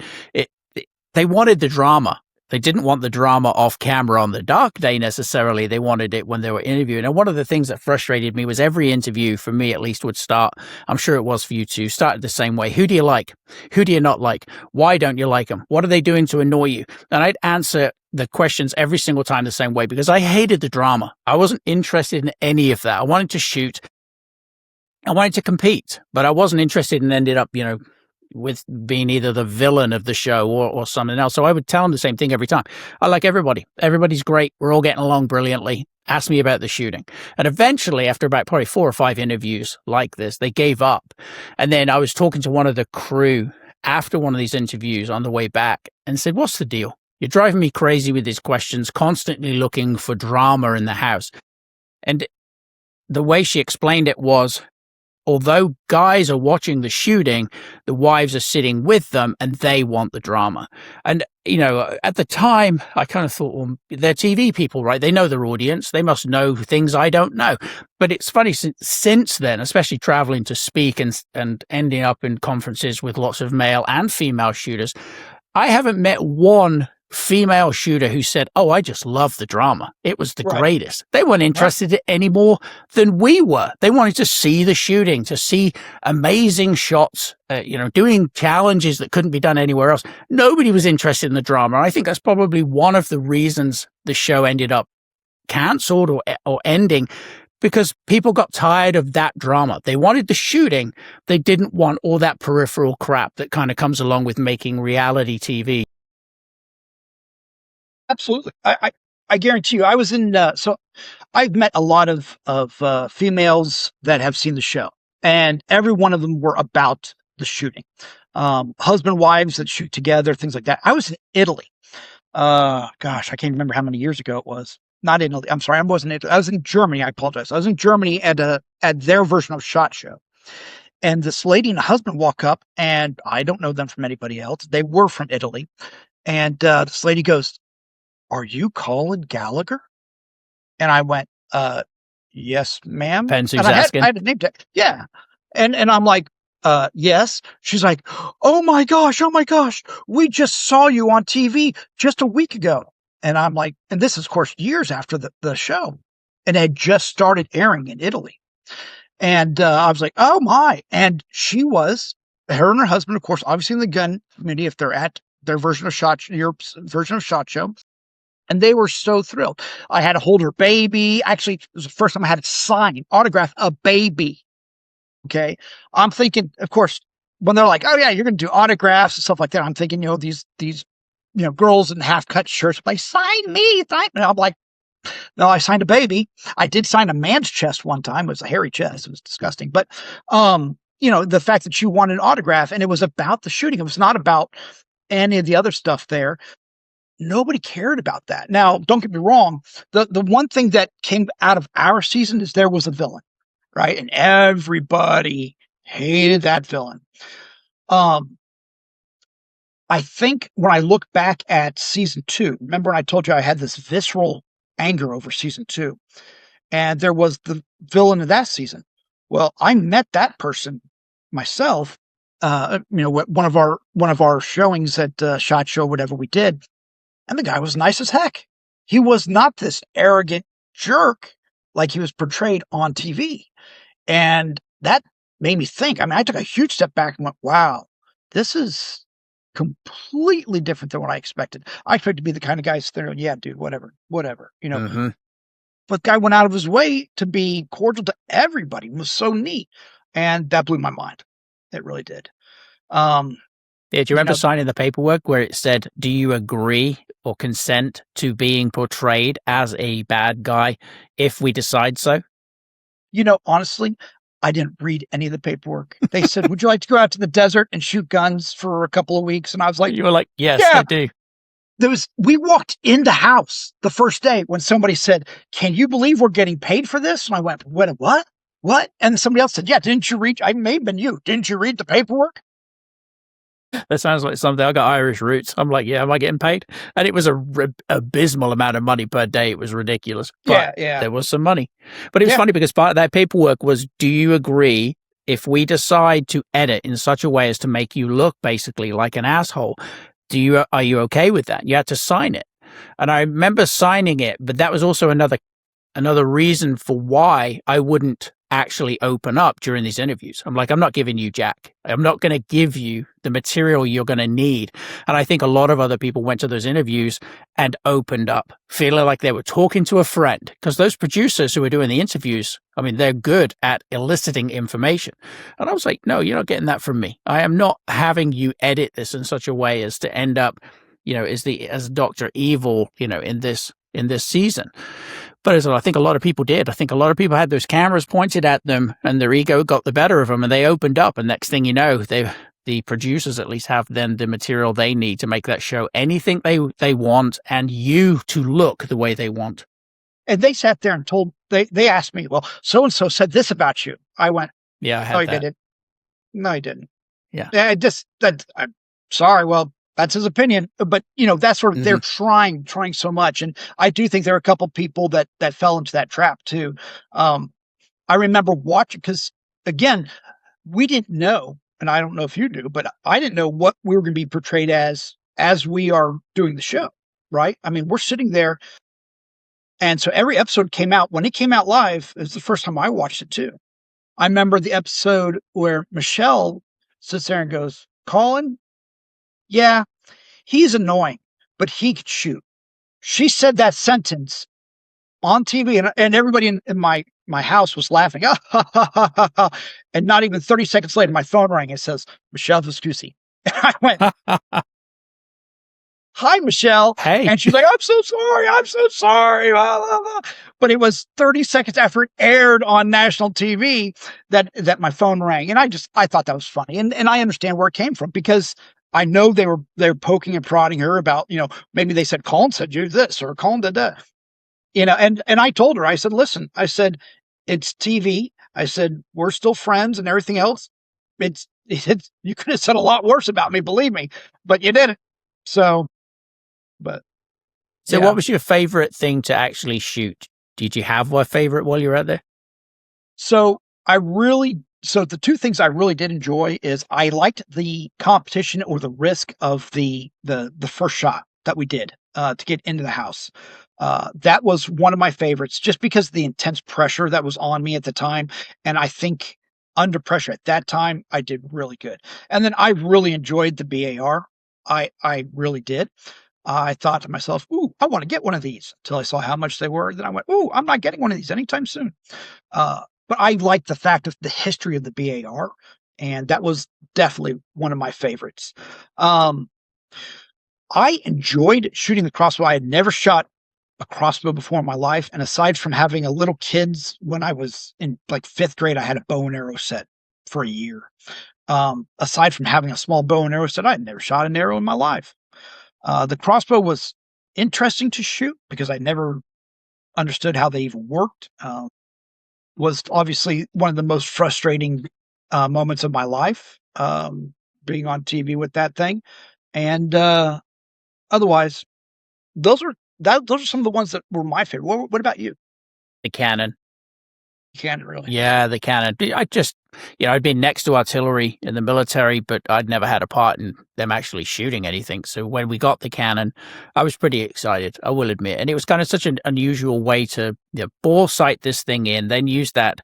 they wanted the drama. They didn't want the drama off camera on the dark day necessarily. They wanted it when they were interviewing. And one of the things that frustrated me was every interview, for me at least, would start, I'm sure it was for you too, started the same way. Who do you like? Who do you not like? Why don't you like them? What are they doing to annoy you? And I'd answer the questions every single time the same way because I hated the drama. I wasn't interested in any of that. I wanted to shoot. I wanted to compete, but I wasn't interested and ended up, with being either the villain of the show or something else. So I would tell them the same thing every time. I like everybody. Everybody's great. We're all getting along brilliantly. Ask me about the shooting. And eventually, after about probably 4 or 5 interviews like this, they gave up. And then I was talking to one of the crew after one of these interviews on the way back and said, what's the deal? You're driving me crazy with these questions, constantly looking for drama in the house. And the way she explained it was, although guys are watching the shooting, the wives are sitting with them and they want the drama. And, at the time, I kind of thought, well, they're TV people, right? They know their audience. They must know things I don't know. But it's funny, since then, especially traveling to speak and ending up in conferences with lots of male and female shooters, I haven't met one female shooter who said, "Oh, I just love the drama. It was the greatest." They weren't interested in any more than we were. They wanted to see the shooting, to see amazing shots, doing challenges that couldn't be done anywhere else. Nobody was interested in the drama. I think that's probably one of the reasons the show ended up cancelled or ending, because people got tired of that drama. They wanted the shooting. They didn't want all that peripheral crap that kind of comes along with making reality TV. Absolutely. I guarantee you, I was in, so I've met a lot of females that have seen the show, and every one of them were about the shooting. Husband, wives that shoot together, things like that. I was in Italy. Gosh, I can't remember how many years ago it was. Not in Italy. I'm sorry. I wasn't in Italy. I was in Germany. I apologize. I was in Germany at their version of SHOT Show. And this lady and a husband walk up, and I don't know them from anybody else. They were from Italy. And this lady goes, "Are you Colin Gallagher?" And I went, "Yes, ma'am." Depends who's And asking. I had a name tag. Yeah. And I'm like, "Yes." She's like, oh my gosh. We just saw you on TV just a week ago." And I'm like, and this is, of course, years after the show. And it had just started airing in Italy. And I was like, oh my. And her and her husband, of course, obviously in the gun community, if they're at their version of Europe's version of SHOT Show. And they were so thrilled. I had to hold her baby. Actually, it was the first time I had to autograph a baby. Okay. I'm thinking, of course, when they're like, "Oh yeah, you're going to do autographs and stuff like that," I'm thinking, these girls in half-cut shirts, like, "Sign me, sign me." I'm like, no, I signed a baby. I did sign a man's chest one time. It was a hairy chest. It was disgusting. But, the fact that you wanted an autograph, and it was about the shooting. It was not about any of the other stuff there. Nobody cared about that. Now, don't get me wrong. The one thing that came out of our season is there was a villain, right? And everybody hated that villain. I think when I look back at season 2, remember when I told you I had this visceral anger over season 2, and there was the villain of that season. Well, I met that person myself. One of our showings at SHOT Show, whatever we did. And the guy was nice as heck. He was not this arrogant jerk like he was portrayed on TV. And that made me think. I mean, I took a huge step back and went, wow, this is completely different than what I expected. I expected to be the kind of guy sitting there, yeah, dude, whatever. Mm-hmm. But the guy went out of his way to be cordial to everybody. It was so neat. And that blew my mind. It really did. Yeah, do you remember signing the paperwork where it said, "Do you agree or consent to being portrayed as a bad guy if we decide so?" Honestly, I didn't read any of the paperwork. They said, "Would you like to go out to the desert and shoot guns for a couple of weeks?" And I was like, you were like, "Yes, yeah. I do." We walked in the house the first day when somebody said, "Can you believe we're getting paid for this?" And I went, what? And somebody else said, "Yeah, didn't you read?" I may have been you. "Didn't you read the paperwork?" That sounds like something. I got Irish roots. I'm like, yeah, am I getting paid? And it was a abysmal amount of money per day. It was ridiculous. But yeah. There was some money. But it was funny because part of that paperwork was, do you agree if we decide to edit in such a way as to make you look basically like an asshole? Are you okay with that? You had to sign it. And I remember signing it, but that was also another reason for why I wouldn't actually open up during these interviews. I'm like, I'm not giving you jack. I'm not going to give you the material you're going to need. And I think a lot of other people went to those interviews and opened up, feeling like they were talking to a friend, because those producers who were doing the interviews, I mean, they're good at eliciting information. And I was like, no, you're not getting that from me. I am not having you edit this in such a way as to end up, as Dr. Evil, in this season. But I think a lot of people did. I think a lot of people had those cameras pointed at them and their ego got the better of them and they opened up. And next thing you know, the producers at least have then the material they need to make that show anything they want and you to look the way they want. And they sat there and they asked me, "Well, so-and-so said this about you." I went, Yeah, I No, had he that. didn't. No, he didn't. Yeah. Yeah, it just that. I'm sorry. Well, that's his opinion, but that's sort of they're Mhm. trying so much, and I do think there are a couple people that fell into that trap too. Um, I remember watching because again, we didn't know, and I don't know if you do, but I didn't know what we were going to be portrayed as we are doing the show. Right? I mean, we're sitting there, and so every episode came out when it came out live. It was the first time I watched it too. I remember the episode where Michelle sits there and goes, "Colin, yeah, he's annoying, but he could shoot." She said that sentence on TV, and everybody in my house was laughing. And not even 30 seconds later, my phone rang. It says, Michelle Viscusi. And I went, "Hi, Michelle." Hey. And she's like, "I'm so sorry. I'm so sorry." Blah, blah, blah. But it was 30 seconds after it aired on national TV that my phone rang. And I thought that was funny. And I understand where it came from because I know they were poking and prodding her about, maybe they said, Colin said you this or Colin did that. And I told her, I said, "Listen," I said, "it's TV." I said, "We're still friends and everything else. It's you could have said a lot worse about me, believe me, but you didn't." So, but So yeah. what was your favorite thing to actually shoot? Did you have a favorite while you were out there? So the two things I really did enjoy is I liked the competition or the risk of the first shot that we did to get into the house. That was one of my favorites, just because of the intense pressure that was on me at the time, and I think under pressure at that time I did really good. And then I really enjoyed the BAR. I really did. I thought to myself, "Ooh, I want to get one of these." Until I saw how much they were. Then I went, "Ooh, I'm not getting one of these anytime soon." But I like the fact of the history of the BAR, and that was definitely one of my favorites. Um, I enjoyed shooting the crossbow. I had never shot a crossbow before in my life, and aside from having a little kids when I was in like 5th grade, I had a bow and arrow set for a year. Aside from having a small bow and arrow set, I had never shot an arrow in my life. The crossbow was interesting to shoot because I never understood how they even worked. Was obviously one of the most frustrating moments of my life, being on TV with that thing. And otherwise, those are some of the ones that were my favorite. What about you? The cannon. You can't really. Yeah, the cannon. I just, I'd been next to artillery in the military, but I'd never had a part in them actually shooting anything. So when we got the cannon, I was pretty excited, I will admit. And it was kind of such an unusual way to ball sight this thing in, then use that,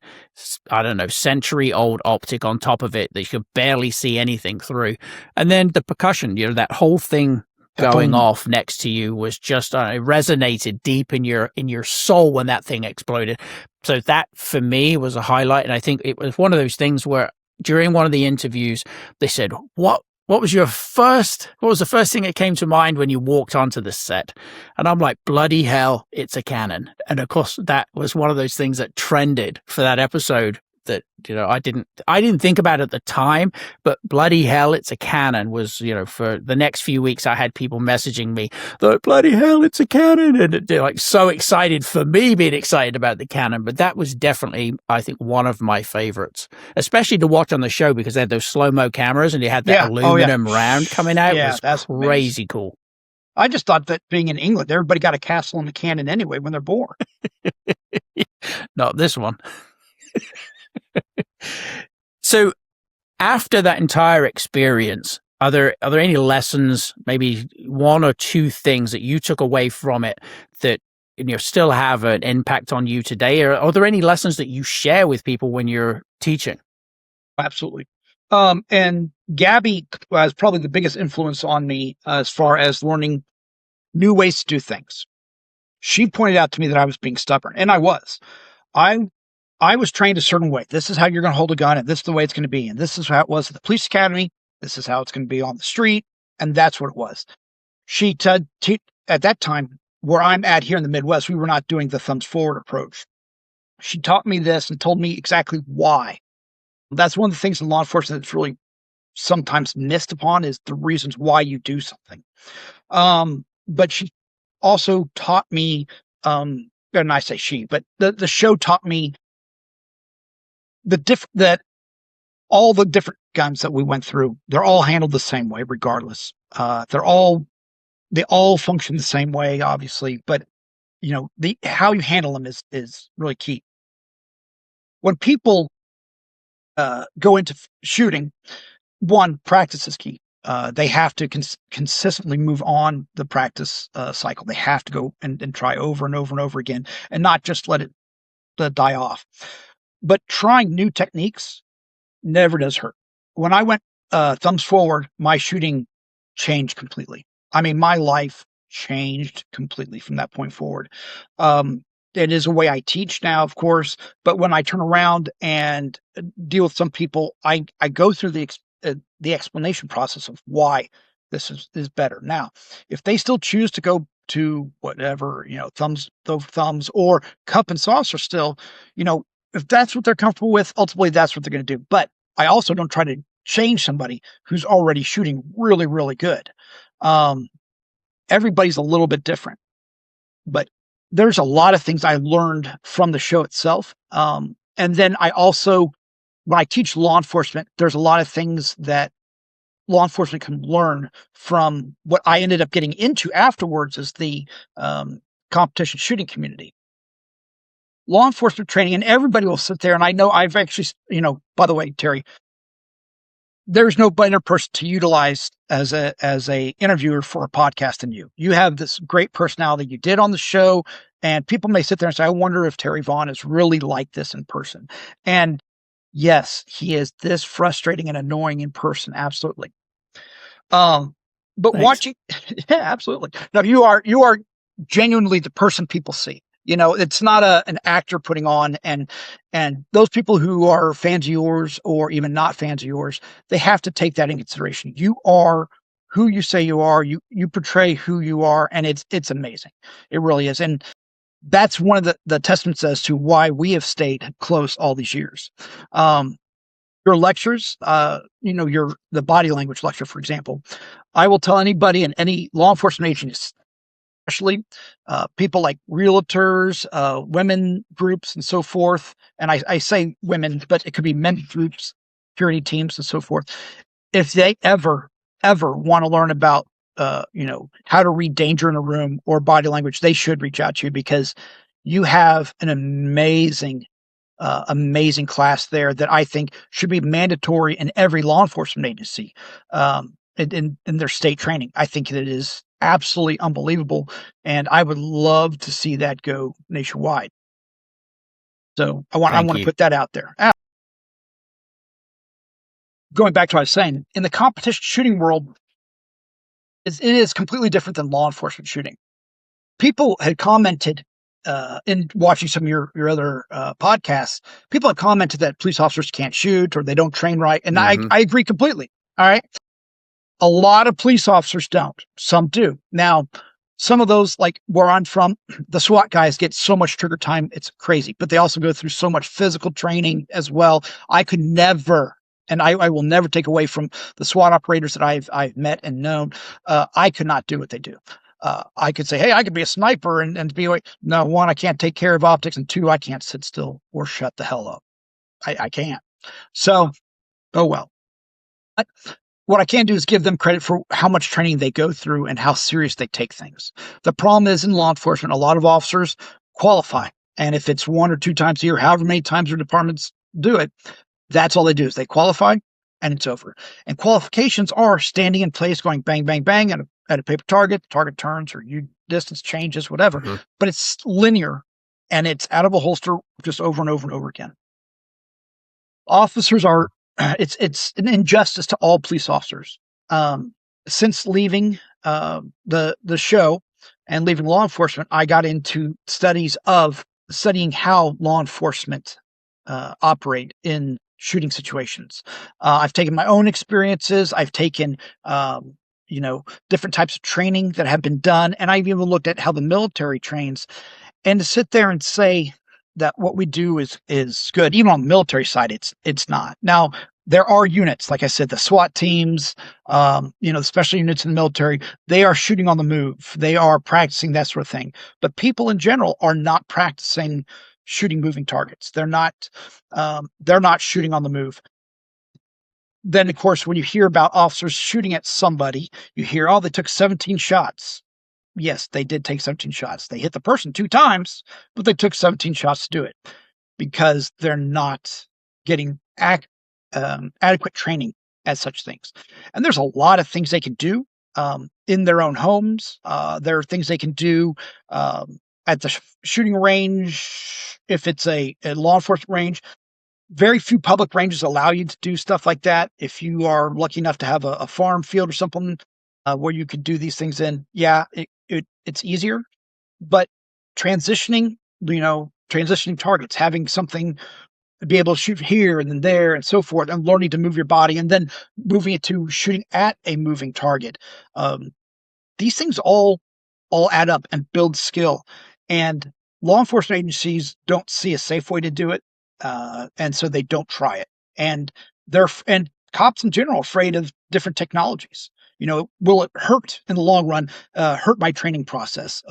I don't know, century-old optic on top of it that you could barely see anything through. And then the percussion, that whole thing going Boom. off next to you was just it resonated deep in your soul when that thing exploded. So that for me was a highlight, and I think it was one of those things where during one of the interviews they said, what was the first thing that came to mind when you walked onto the set? And I'm like, bloody hell, it's a cannon. And of course that was one of those things that trended for that episode that I didn't think about at the time, but bloody hell, it's a cannon was for the next few weeks I had people messaging me like, bloody hell, it's a cannon, and they're like so excited for me being excited about the cannon. But that was definitely, I think, one of my favorites, especially to watch on the show because they had those slow-mo cameras and you had that Yeah. Oh yeah. aluminum round coming out. Yeah, Was that's amazing. crazy cool. I just thought that being in England, everybody got a castle and a cannon anyway when they're born. Not this one. So after that entire experience, are there any lessons, maybe one or two things that you took away from it that still have an impact on you today? Or are there any lessons that you share with people when you're teaching? Absolutely. And Gabby was probably the biggest influence on me as far as learning new ways to do things. She pointed out to me that I was being stubborn, and I was. I I was trained a certain way. This is how you're going to hold a gun, and this is the way it's going to be, and this is how it was at the police academy. This is how it's going to be on the street, and that's what it was. She at that time where I'm at here in the Midwest, we were not doing the thumbs forward approach. She taught me this and told me exactly why. That's one of the things in law enforcement that's really sometimes missed upon is the reasons why you do something. But she also taught me, and I say she, but the show taught me that all the different guns that we went through, they're all handled the same way, regardless. They all function the same way, obviously, but the how you handle them is really key. When people go into shooting, one, practice is key. They have to consistently move on the practice cycle. They have to go and try over and over and over again, and not just let it die off. But trying new techniques never does hurt. When I went thumbs forward, my shooting changed completely. I mean, my life changed completely from that point forward. It is a way I teach now, of course, but when I turn around and deal with some people, I go through the explanation process of why this is better. Now, if they still choose to go to whatever, thumbs or cup and saucer still, if that's what they're comfortable with, ultimately that's what they're going to do. But I also don't try to change somebody who's already shooting really, really good. Everybody's a little bit different, but there's a lot of things I learned from the show itself. And then I also, when I teach law enforcement, there's a lot of things that law enforcement can learn from what I ended up getting into afterwards is the competition shooting community. Law enforcement training, and everybody will sit there, and I know I've actually, by the way, Terry, there's no better person to utilize as a interviewer for a podcast than you. You have this great personality you did on the show, and people may sit there and say, I wonder if Terry Vaughan is really like this in person. And yes, he is this frustrating and annoying in person. Absolutely. But Thanks. watching, yeah, absolutely. No, you are genuinely the person people see. It's not an actor putting on, and those people who are fans of yours or even not fans of yours, they have to take that in consideration. You are who you say you are. You portray who you are, and it's amazing. It really is. And that's one of the testaments as to why we have stayed close all these years. Your lectures, the body language lecture, for example, I will tell anybody in any law enforcement agency, especially people like realtors, women groups, and so forth. And I say women, but it could be men groups, security teams, and so forth. If they ever want to learn about, how to read danger in a room or body language, they should reach out to you because you have an amazing class there that I think should be mandatory in every law enforcement agency in their state training. I think that it is absolutely unbelievable, and I would love to see that go nationwide. So I want to put that out there. Going back to what I was saying, in the competition shooting world, it is completely different than law enforcement shooting. People had commented in watching some of your other podcasts, people have commented that police officers can't shoot or they don't train right. And I agree completely. All right. A lot of police officers don't. Some do. Now, some of those, like where I'm from, the SWAT guys get so much trigger time. It's crazy, but they also go through so much physical training as well. I could never, and I will never take away from the SWAT operators that I've met and known. I could not do what they do. I could say, hey, I could be a sniper and be like, no, one, I can't take care of optics, and two, I can't sit still or shut the hell up. I can't. So, oh well. What I can do is give them credit for how much training they go through and how serious they take things. The problem is in law enforcement, a lot of officers qualify. And if it's 1 or 2 times a year, however many times their departments do it, that's all they do is they qualify and it's over. And qualifications are standing in place, going bang, bang, bang at a paper target, target turns or distance changes, whatever. But it's linear and it's out of a holster just over and over and over again. Officers are, it's an injustice to all police officers. Since leaving the show and leaving law enforcement, I got into studying how law enforcement operate in shooting situations. I've taken my own experiences. I've taken, different types of training that have been done. And I've even looked at how the military trains. And to sit there and say that what we do is good, even on the military side, it's not. Now, there are units, like I said, the SWAT teams, the special units in the military, they are shooting on the move. They are practicing that sort of thing. But people in general are not practicing shooting moving targets. They're not shooting on the move. then, of course, when you hear about officers shooting at somebody, you hear, oh, they took 17 shots. Yes, they did take 17 shots. They hit the person 2 times, but they took 17 shots to do it because they're not getting adequate training at such things. And there's a lot of things they can do in their own homes. There are things they can do at the shooting range if it's a law enforcement range. Very few public ranges allow you to do stuff like that. If you are lucky enough to have a farm field or something where you could do these things in, yeah, it's easier. But transitioning, transitioning targets, having something to be able to shoot here and then there and so forth, and learning to move your body, and then moving it to shooting at a moving target. These things all add up and build skill. And law enforcement agencies don't see a safe way to do it, and so they don't try it. And and cops in general are afraid of different technologies. Will it hurt in the long run? Hurt my training process?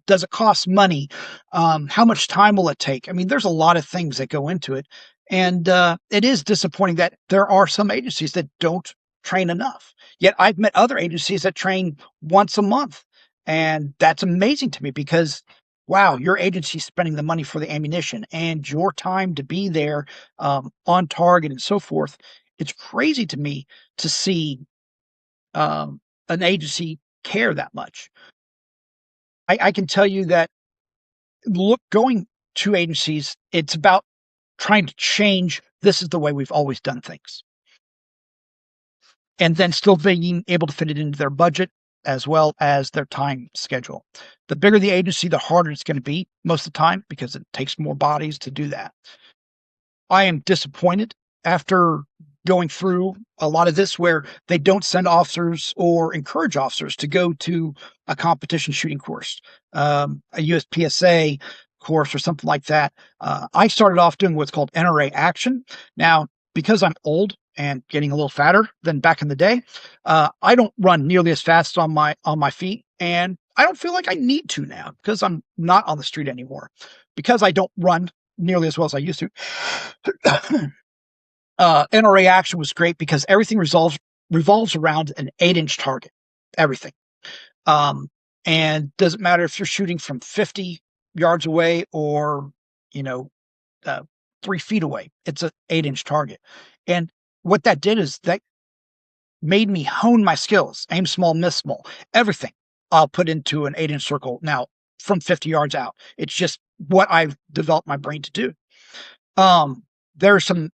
Does it cost money? How much time will it take? I mean, there's a lot of things that go into it, and it is disappointing that there are some agencies that don't train enough. Yet I've met other agencies that train once a month, and that's amazing to me because wow, your agency's spending the money for the ammunition and your time to be there on target and so forth. It's crazy to me to see an agency care that much. I can tell you that going to agencies, it's about trying to change. This is the way we've always done things, and then still being able to fit it into their budget as well as their time schedule. The bigger the agency, the harder it's going to be most of the time because it takes more bodies to do that. I am disappointed after going through a lot of this where they don't send officers or encourage officers to go to a competition shooting course, a USPSA course or something like that. I started off doing what's called NRA action. Now, because I'm old and getting a little fatter than back in the day, I don't run nearly as fast on my feet, and I don't feel like I need to now because I'm not on the street anymore. Because I don't run nearly as well as I used to. NRA action was great because everything revolves around an 8-inch target. Everything. And doesn't matter if you're shooting from 50 yards away or, you know, 3 feet away. It's an 8-inch target. And what that did is that made me hone my skills. Aim small, miss small. Everything I'll put into an 8-inch circle now from 50 yards out. It's just what I've developed my brain to do. There's some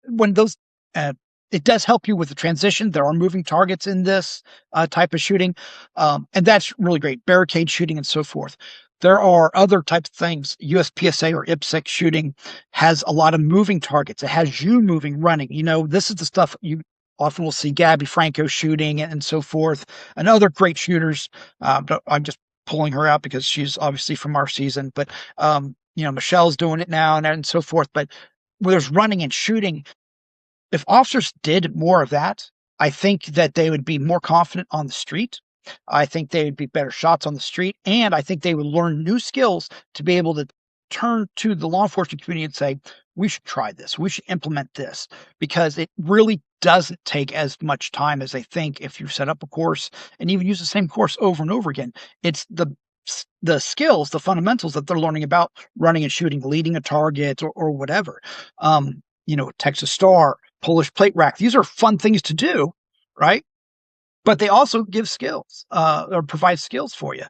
when those it does help you with the transition. There are moving targets in this type of shooting, and that's really great. Barricade shooting and so forth. There are other types of things. USPSA or IPSC shooting has a lot of moving targets. It has you moving, running. This is the stuff you often will see Gabby Franco shooting and so forth, and other great shooters. But I'm just pulling her out because she's obviously from our season. But Michelle's doing it now and so forth. But where there's running and shooting, if officers did more of that, I think that they would be more confident on the street. I think they would be better shots on the street, and I think they would learn new skills to be able to turn to the law enforcement community and say, we should try this. We should implement this, because it really doesn't take as much time as they think if you set up a course and even use the same course over and over again. It's the skills, the fundamentals that they're learning about running and shooting, leading a target or whatever. Texas Star, Polish plate rack. These are fun things to do, right? But they also give skills or provide skills for you.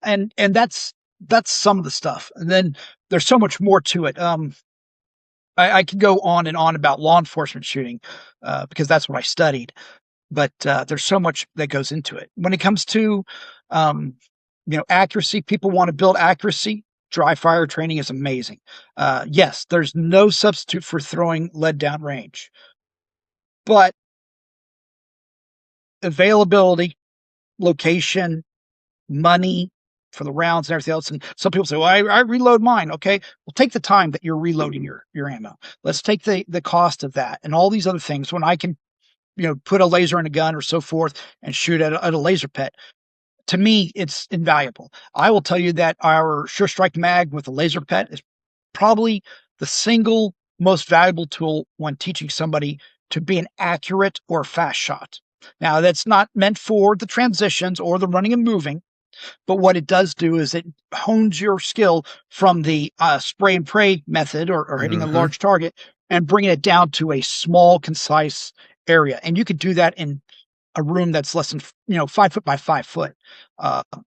And that's some of the stuff. And then there's so much more to it. I could go on and on about law enforcement shooting because that's what I studied. But there's so much that goes into it. When it comes to accuracy, people want to build accuracy. Dry fire training is amazing. Yes, there's no substitute for throwing lead down range, but availability, location, money for the rounds and everything else. And some people say, well, I reload mine. Okay, well, take the time that you're reloading your ammo. Let's take the cost of that and all these other things. When I can, put a laser in a gun or so forth and shoot at a laser pet, to me, it's invaluable. I will tell you that our Sure Strike mag with a laser pet is probably the single most valuable tool when teaching somebody to be an accurate or fast shot. Now, that's not meant for the transitions or the running and moving, but what it does do is it hones your skill from the spray and pray method or hitting a Mm-hmm. large target and bringing it down to a small, concise area. And you could do that in a room that's less than 5 foot by 5 foot.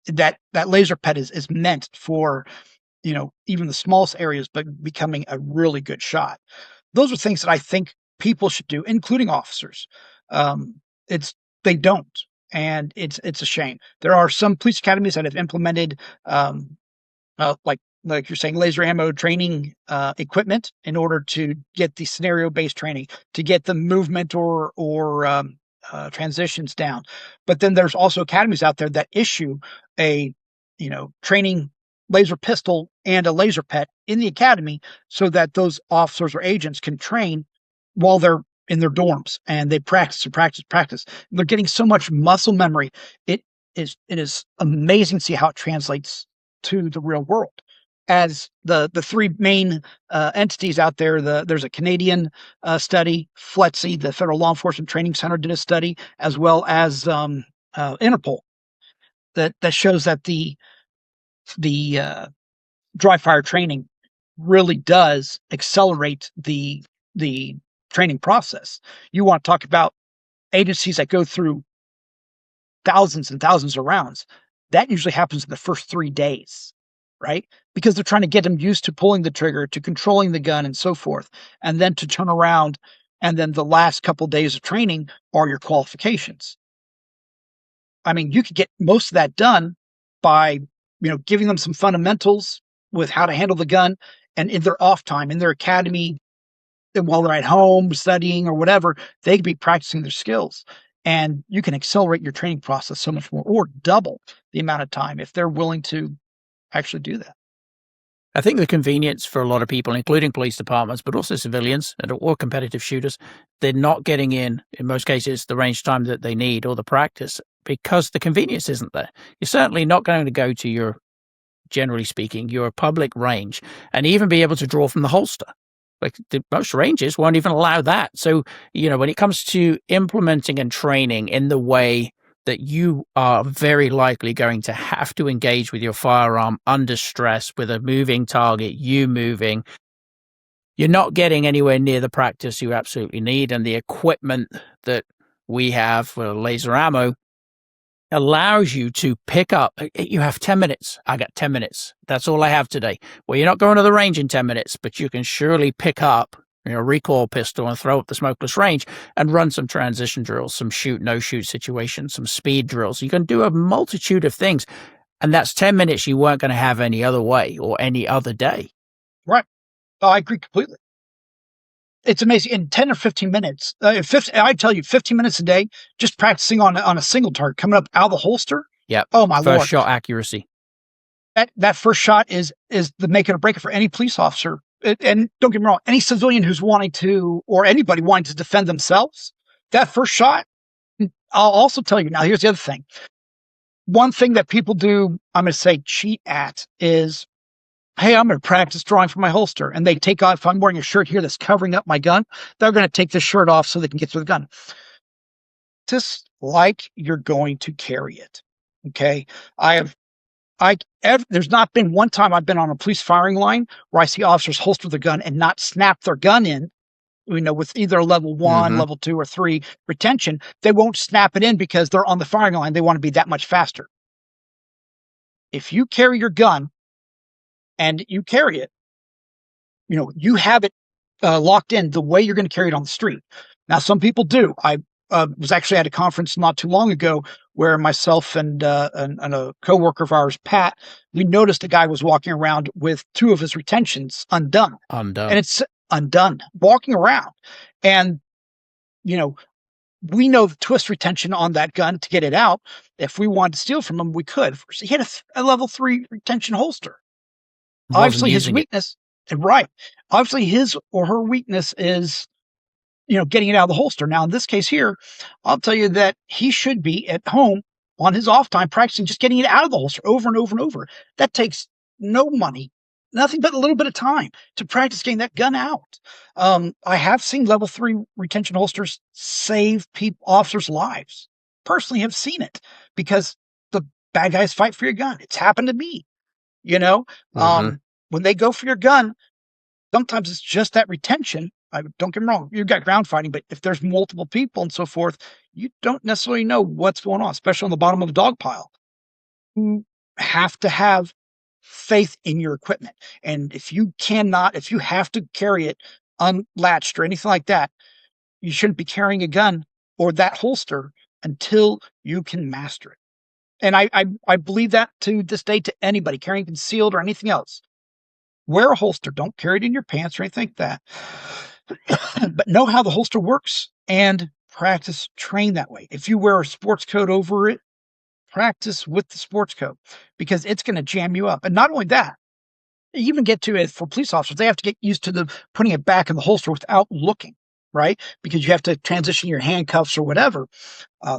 That laser pet is meant for even the smallest areas, but becoming a really good shot. Those are things that I think people should do, including officers. It's they don't, and it's a shame. There are some police academies that have implemented, like you're saying, laser ammo training equipment in order to get the scenario based training, to get the movement or transitions down. But then there's also academies out there that issue a training laser pistol and a laser pet in the academy so that those officers or agents can train while they're in their dorms and they practice and practice. They're getting so much muscle memory. It is amazing to see how it translates to the real world. As the three main entities out there, there's a Canadian study, FLETC, the Federal Law Enforcement Training Center, did a study, as well as Interpol, that shows that the dry fire training really does accelerate the training process. You want to talk about agencies that go through thousands and thousands of rounds. That usually happens in the first 3 days, right? Because they're trying to get them used to pulling the trigger, to controlling the gun, and so forth, and then to turn around. And then the last couple days of training are your qualifications. I mean, you could get most of that done by giving them some fundamentals with how to handle the gun, and in their off time, in their academy, and while they're at home studying or whatever, they could be practicing their skills. And you can accelerate your training process so much more, or double the amount of time if they're willing to actually do that. I think the convenience for a lot of people, including police departments, but also civilians or competitive shooters, they're not getting in most cases, the range time that they need or the practice because the convenience isn't there. You're certainly not going to go to your, generally speaking, your public range and even be able to draw from the holster. Like most ranges won't even allow that. So, when it comes to implementing and training in the way that you are very likely going to have to engage with your firearm under stress with a moving target, you moving, you're not getting anywhere near the practice you absolutely need. And the equipment that we have for laser ammo allows you to pick up. You have 10 minutes. I got 10 minutes. That's all I have today. Well, you're not going to the range in 10 minutes, but you can surely pick up a recoil pistol and throw up the smokeless range and run some transition drills, some shoot, no shoot situations, some speed drills. You can do a multitude of things. And that's 10 minutes you weren't going to have any other way or any other day. Right. Oh, I agree completely. It's amazing. In 10 or 15 minutes, I tell you, 15 minutes a day, just practicing on a single target, coming up out of the holster. Yep. Oh, my Lord. First shot accuracy. That first shot is the make it or break it for any police officer. And don't get me wrong, any civilian who's wanting to, or anybody wanting to defend themselves, that first shot, I'll also tell you. Now, here's the other thing. One thing that people do, I'm going to say cheat at, is, hey, I'm going to practice drawing from my holster. And they take off, if I'm wearing a shirt here that's covering up my gun, they're going to take this shirt off so they can get through the gun. Just like you're going to carry it. Okay. There's not been one time I've been on a police firing line where I see officers holster the gun and not snap their gun in, with either level 1, level 2, or 3 retention. They won't snap it in because they're on the firing line. They want to be that much faster. If you carry your gun and you carry it, you have it locked in the way you're going to carry it on the street. Now, some people do. I was actually at a conference not too long ago where myself and a coworker of ours, Pat, we noticed a guy was walking around with 2 of his retentions undone. And it's undone, walking around. And, we know the twist retention on that gun to get it out. If we wanted to steal from him, we could. He had a level 3 retention holster. Obviously, his weakness, right? Obviously, his or her weakness is, getting it out of the holster. Now, in this case here, I'll tell you that he should be at home on his off time practicing just getting it out of the holster over and over and over. That takes no money, nothing but a little bit of time to practice getting that gun out. I have seen level 3 retention holsters save officers' lives. Personally have seen it because the bad guys fight for your gun. It's happened to me, you know? Mm-hmm. When they go for your gun, sometimes it's just that retention. Don't get me wrong, you've got ground fighting, but if there's multiple people and so forth, you don't necessarily know what's going on, especially on the bottom of a dog pile. You have to have faith in your equipment. And if you have to carry it unlatched or anything like that, you shouldn't be carrying a gun or that holster until you can master it. And I believe that to this day to anybody carrying concealed or anything else. Wear a holster. Don't carry it in your pants or anything like that. But know how the holster works and practice, train that way. If you wear a sports coat over it, practice with the sports coat because it's going to jam you up. And not only that, you even get to it for police officers, they have to get used to putting it back in the holster without looking, right? Because you have to transition your handcuffs or whatever.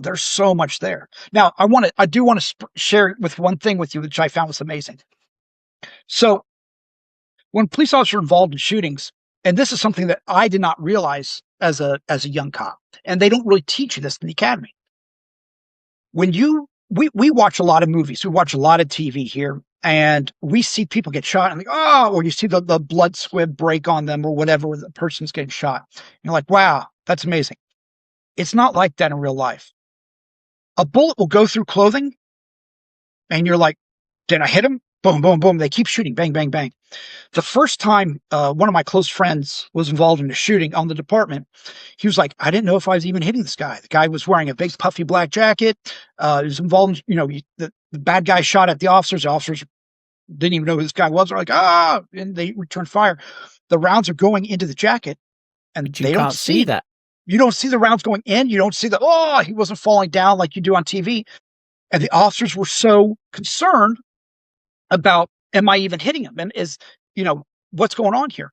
There's so much there. Now, I do want to share with one thing with you, which I found was amazing. So when police officers are involved in shootings, and this is something that I did not realize as a young cop, and they don't really teach you this in the academy. When we watch a lot of movies, we watch a lot of TV here, and we see people get shot, and or you see the blood squib break on them or whatever, where the person's getting shot. You're like, wow, that's amazing. It's not like that in real life. A bullet will go through clothing, and you're like, did I hit him? Boom, boom, boom. They keep shooting, bang, bang, bang. The first time one of my close friends was involved in a shooting on the department, he was like, I didn't know if I was even hitting this guy. The guy was wearing a big puffy black jacket. He was involved in, the bad guy shot at the officers. The officers didn't even know who this guy was. They're like, and they returned fire. The rounds are going into the jacket, and But you can't see that. You don't see the rounds going in. You don't see he wasn't falling down like you do on TV. And the officers were so concerned about, am I even hitting him? And what's going on here?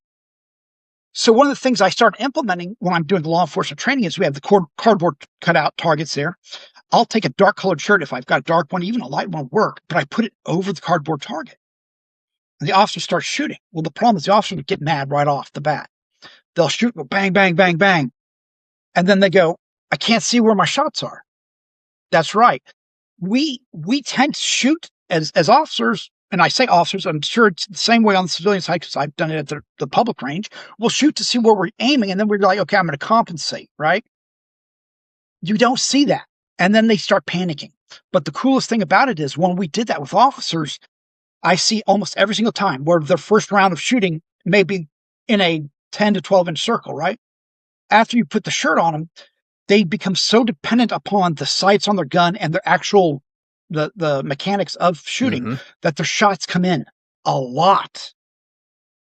So one of the things I started implementing when I'm doing the law enforcement training is we have the cardboard cutout targets there. I'll take a dark colored shirt if I've got a dark one, even a light one will work, but I put it over the cardboard target. And the officer starts shooting. Well, the problem is the officer would get mad right off the bat. They'll shoot, go bang, bang, bang, bang. And then they go, I can't see where my shots are. That's right. We tend to shoot as officers. And I say officers, I'm sure it's the same way on the civilian side because I've done it at the public range. We'll shoot to see where we're aiming, and then we're like, okay, I'm going to compensate, right? You don't see that. And then they start panicking. But the coolest thing about it is when we did that with officers, I see almost every single time where their first round of shooting may be in a 10 to 12-inch circle, right? After you put the shirt on them, they become so dependent upon the sights on their gun and their actual the mechanics of shooting that their shots come in a lot.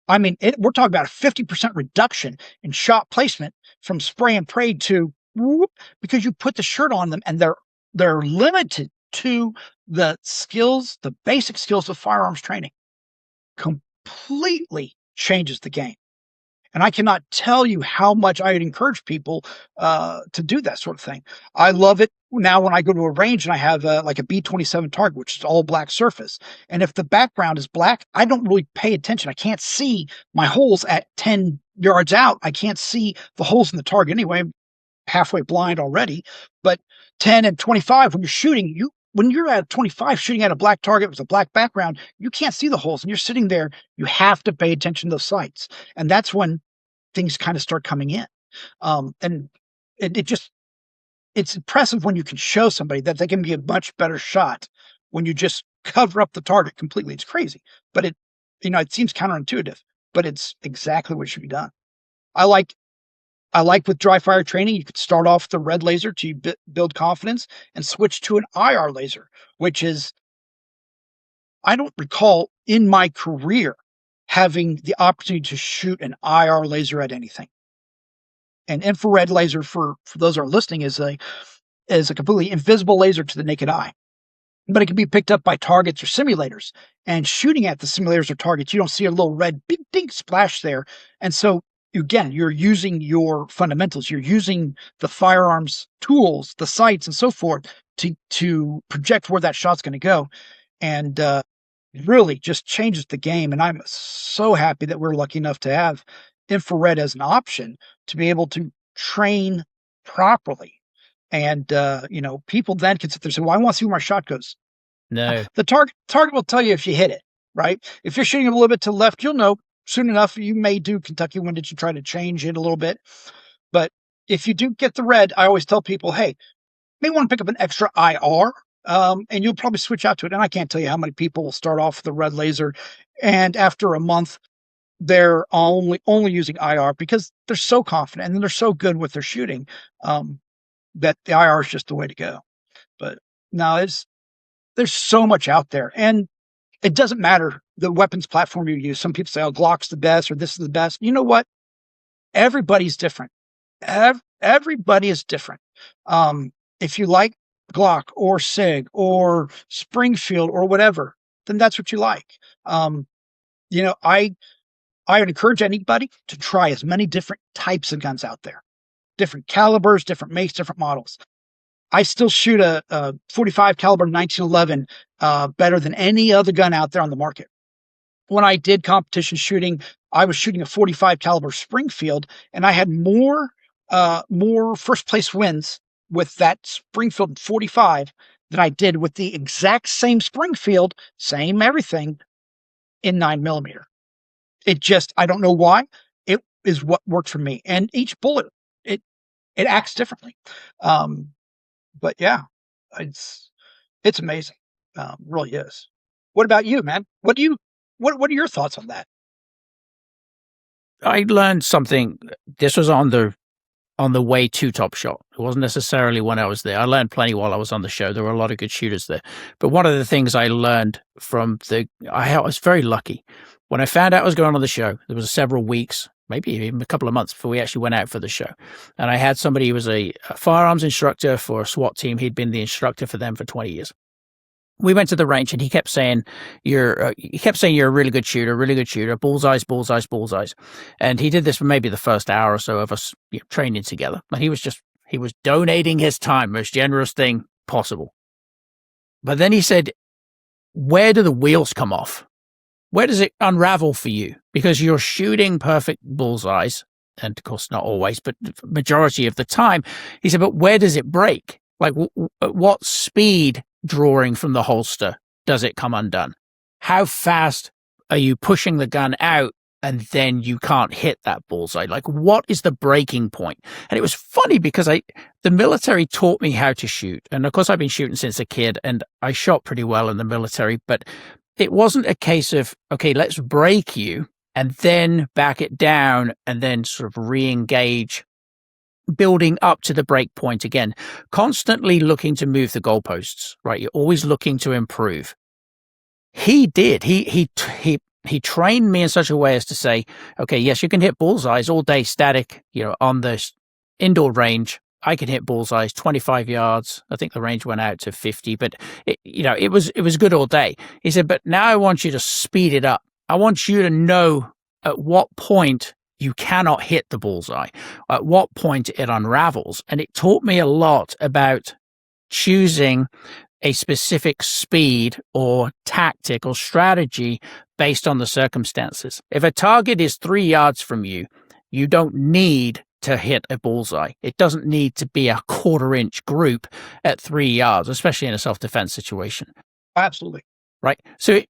I mean, we're talking about a 50% reduction in shot placement from spray and pray to whoop, because you put the shirt on them and they're limited to the skills, the basic skills of firearms training. Completely changes the game. And I cannot tell you how much I would encourage people to do that sort of thing. I love it now when I go to a range and I have like a B-27 target, which is all black surface. And if the background is black, I don't really pay attention. I can't see my holes at 10 yards out. I can't see the holes in the target anyway. I'm halfway blind already. But 10 and 25, when you're shooting, when you're at 25 shooting at a black target with a black background, you can't see the holes and you're sitting there. You have to pay attention to those sights. And that's when things kind of start coming in. And it's impressive when you can show somebody that they can be a much better shot when you just cover up the target completely. It's crazy, but it seems counterintuitive, but it's exactly what should be done. I like with dry fire training, you could start off with the red laser to build confidence and switch to an IR laser, which is, I don't recall in my career having the opportunity to shoot an IR laser at anything. An infrared laser, for those who are listening, is a completely invisible laser to the naked eye. But it can be picked up by targets or simulators. And shooting at the simulators or targets, you don't see a little red big dink splash there. And so again, you're using your fundamentals. You're using the firearms tools, the sights, and so forth to project where that shot's going to go. And really just changes the game. And I'm so happy that we're lucky enough to have infrared as an option to be able to train properly. And people then can sit there and say, "Well, I want to see where my shot goes." No. The target will tell you if you hit it, right? If you're shooting a little bit to the left, you'll know soon enough. You may do Kentucky windage and try to change it a little bit. But if you do get the red, I always tell people, hey, may want to pick up an extra IR, and you'll probably switch out to it. And I can't tell you how many people will start off with the red laser, and after a month, they're only using IR because they're so confident and they're so good with their shooting, that the IR is just the way to go. But no, there's so much out there, and it doesn't matter the weapons platform you use. Some people say, "Oh, Glock's the best," or "This is the best." You know what? Everybody's different. Everybody is different. If you like Glock or Sig or Springfield or whatever, then that's what you like. I would encourage anybody to try as many different types of guns out there, different calibers, different makes, different models. I still shoot a 45 caliber 1911 better than any other gun out there on the market. When I did competition shooting, I was shooting a 45 caliber Springfield, and I had more first place wins with that Springfield 45 than I did with the exact same Springfield, same everything, in 9mm. I don't know why. It is what worked for me, and each bullet it acts differently. But yeah, it's amazing. Really is. What about you, man? What are your thoughts on that? I learned something. This was on the way to Top Shot. It wasn't necessarily when I was there. I learned plenty while I was on the show. There were a lot of good shooters there. But one of the things I learned I was very lucky. When I found out I was going on the show, there was several weeks, maybe even a couple of months before we actually went out for the show. And I had somebody who was a firearms instructor for a SWAT team. He'd been the instructor for them for 20 years. We went to the range, and he kept saying, you're a really good shooter, bullseyes, bullseyes, bullseyes. And he did this for maybe the first hour or so of us training together. And he was donating his time, most generous thing possible. But then he said, where do the wheels come off? Where does it unravel for you? Because you're shooting perfect bullseyes, and of course not always, but majority of the time. He said, but where does it break? Like at what speed drawing from the holster does it come undone? How fast are you pushing the gun out and then you can't hit that bullseye? Like, what is the breaking point? And it was funny because the military taught me how to shoot. And of course, I've been shooting since a kid, and I shot pretty well in the military, but it wasn't a case of, okay, let's break you and then back it down and then sort of re-engage, building up to the break point again, constantly looking to move the goalposts, right? You're always looking to improve. He did. He trained me in such a way as to say, okay, yes, you can hit bullseyes all day static, on the indoor range. I can hit bullseyes 25 yards. I think the range went out to 50, but it was good all day. He said, but now I want you to speed it up. I want you to know at what point you cannot hit the bullseye, at what point it unravels. And it taught me a lot about choosing a specific speed or tactic or strategy based on the circumstances. If a target is 3 yards from you, you don't need to hit a bullseye. It doesn't need to be a 1/4-inch group at 3 yards, especially in a self-defense situation. Absolutely. Right. So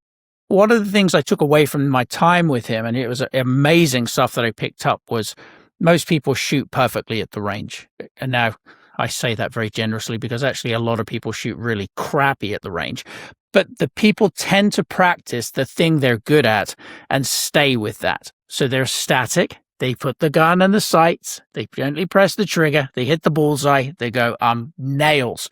one of the things I took away from my time with him, and it was amazing stuff that I picked up, was most people shoot perfectly at the range. And now I say that very generously because actually a lot of people shoot really crappy at the range. But the people tend to practice the thing they're good at and stay with that. So they're static. They put the gun in the sights. They gently press the trigger. They hit the bullseye. They go, nails.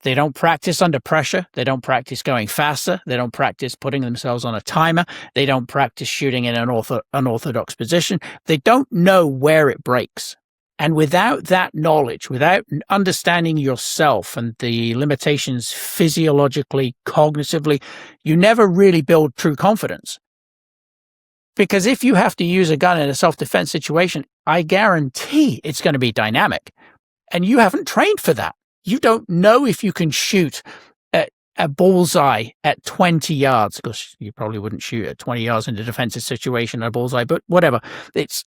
They don't practice under pressure. They don't practice going faster. They don't practice putting themselves on a timer. They don't practice shooting in an unorthodox position. They don't know where it breaks. And without that knowledge, without understanding yourself and the limitations physiologically, cognitively, you never really build true confidence. Because if you have to use a gun in a self-defense situation, I guarantee it's going to be dynamic. And you haven't trained for that. You don't know if you can shoot at a bullseye at 20 yards, because you probably wouldn't shoot at 20 yards in a defensive situation a bullseye, but whatever. It's,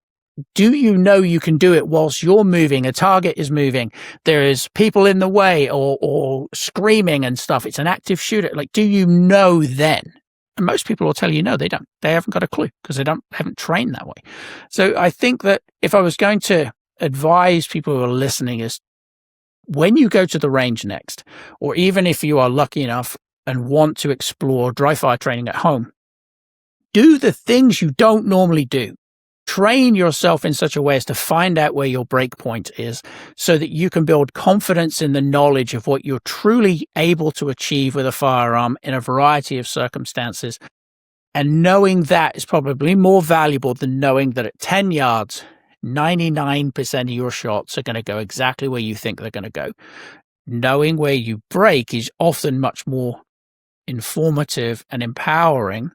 do you know you can do it whilst you're moving? A target is moving. There is people in the way or screaming and stuff. It's an active shooter. Like, do you know then? And most people will tell you, no, they don't. They haven't got a clue because haven't trained that way. So I think that if I was going to advise people who are listening is, when you go to the range next, or even if you are lucky enough and want to explore dry fire training at home, do the things you don't normally do. Train yourself in such a way as to find out where your break point is so that you can build confidence in the knowledge of what you're truly able to achieve with a firearm in a variety of circumstances. And knowing that is probably more valuable than knowing that at 10 yards, 99% of your shots are going to go exactly where you think they're going to go. Knowing where you break is often much more informative and empowering,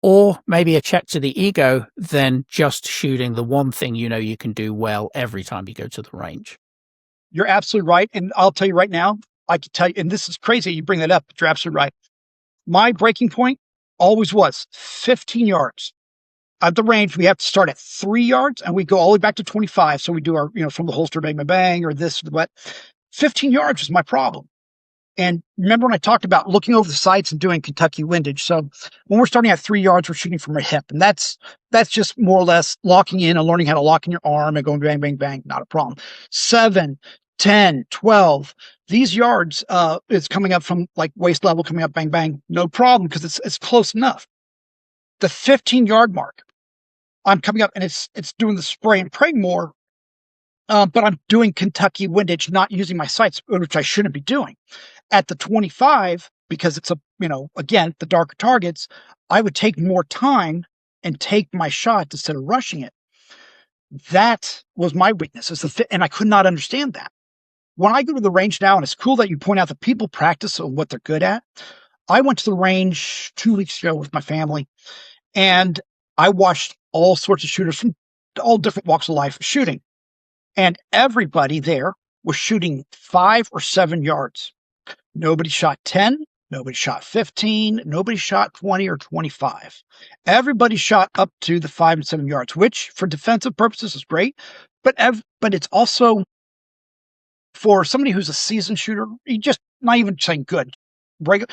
or maybe a check to the ego, than just shooting the one thing you know you can do well every time you go to the range. You're absolutely right. And I'll tell you right now, I can tell you, and this is crazy you bring that up, but you're absolutely right. My breaking point always was 15 yards. At the range, we have to start at 3 yards and we go all the way back to 25. So we do our, from the holster, bang, bang, bang, or this, but 15 yards was my problem. And remember when I talked about looking over the sights and doing Kentucky windage? So when we're starting at 3 yards, we're shooting from our hip. And that's just more or less locking in and learning how to lock in your arm and going bang, bang, bang. Not a problem. 7, 10, 12. These yards is coming up from like waist level, coming up, bang, bang. No problem, because it's close enough. The 15-yard mark, I'm coming up and it's doing the spray and pray more, but I'm doing Kentucky windage, not using my sights, which I shouldn't be doing. At the 25, because it's again, the darker targets, I would take more time and take my shot instead of rushing it. That was my weakness, and I could not understand that. When I go to the range now, and it's cool that you point out that people practice on what they're good at. I went to the range 2 weeks ago with my family, and I watched all sorts of shooters from all different walks of life shooting. And everybody there was shooting 5 or 7 yards. Nobody shot 10. Nobody shot 15. Nobody shot 20 or 25. Everybody shot up to the 5 and 7 yards, which for defensive purposes is great. But it's also for somebody who's a seasoned shooter, you just not even saying good. They're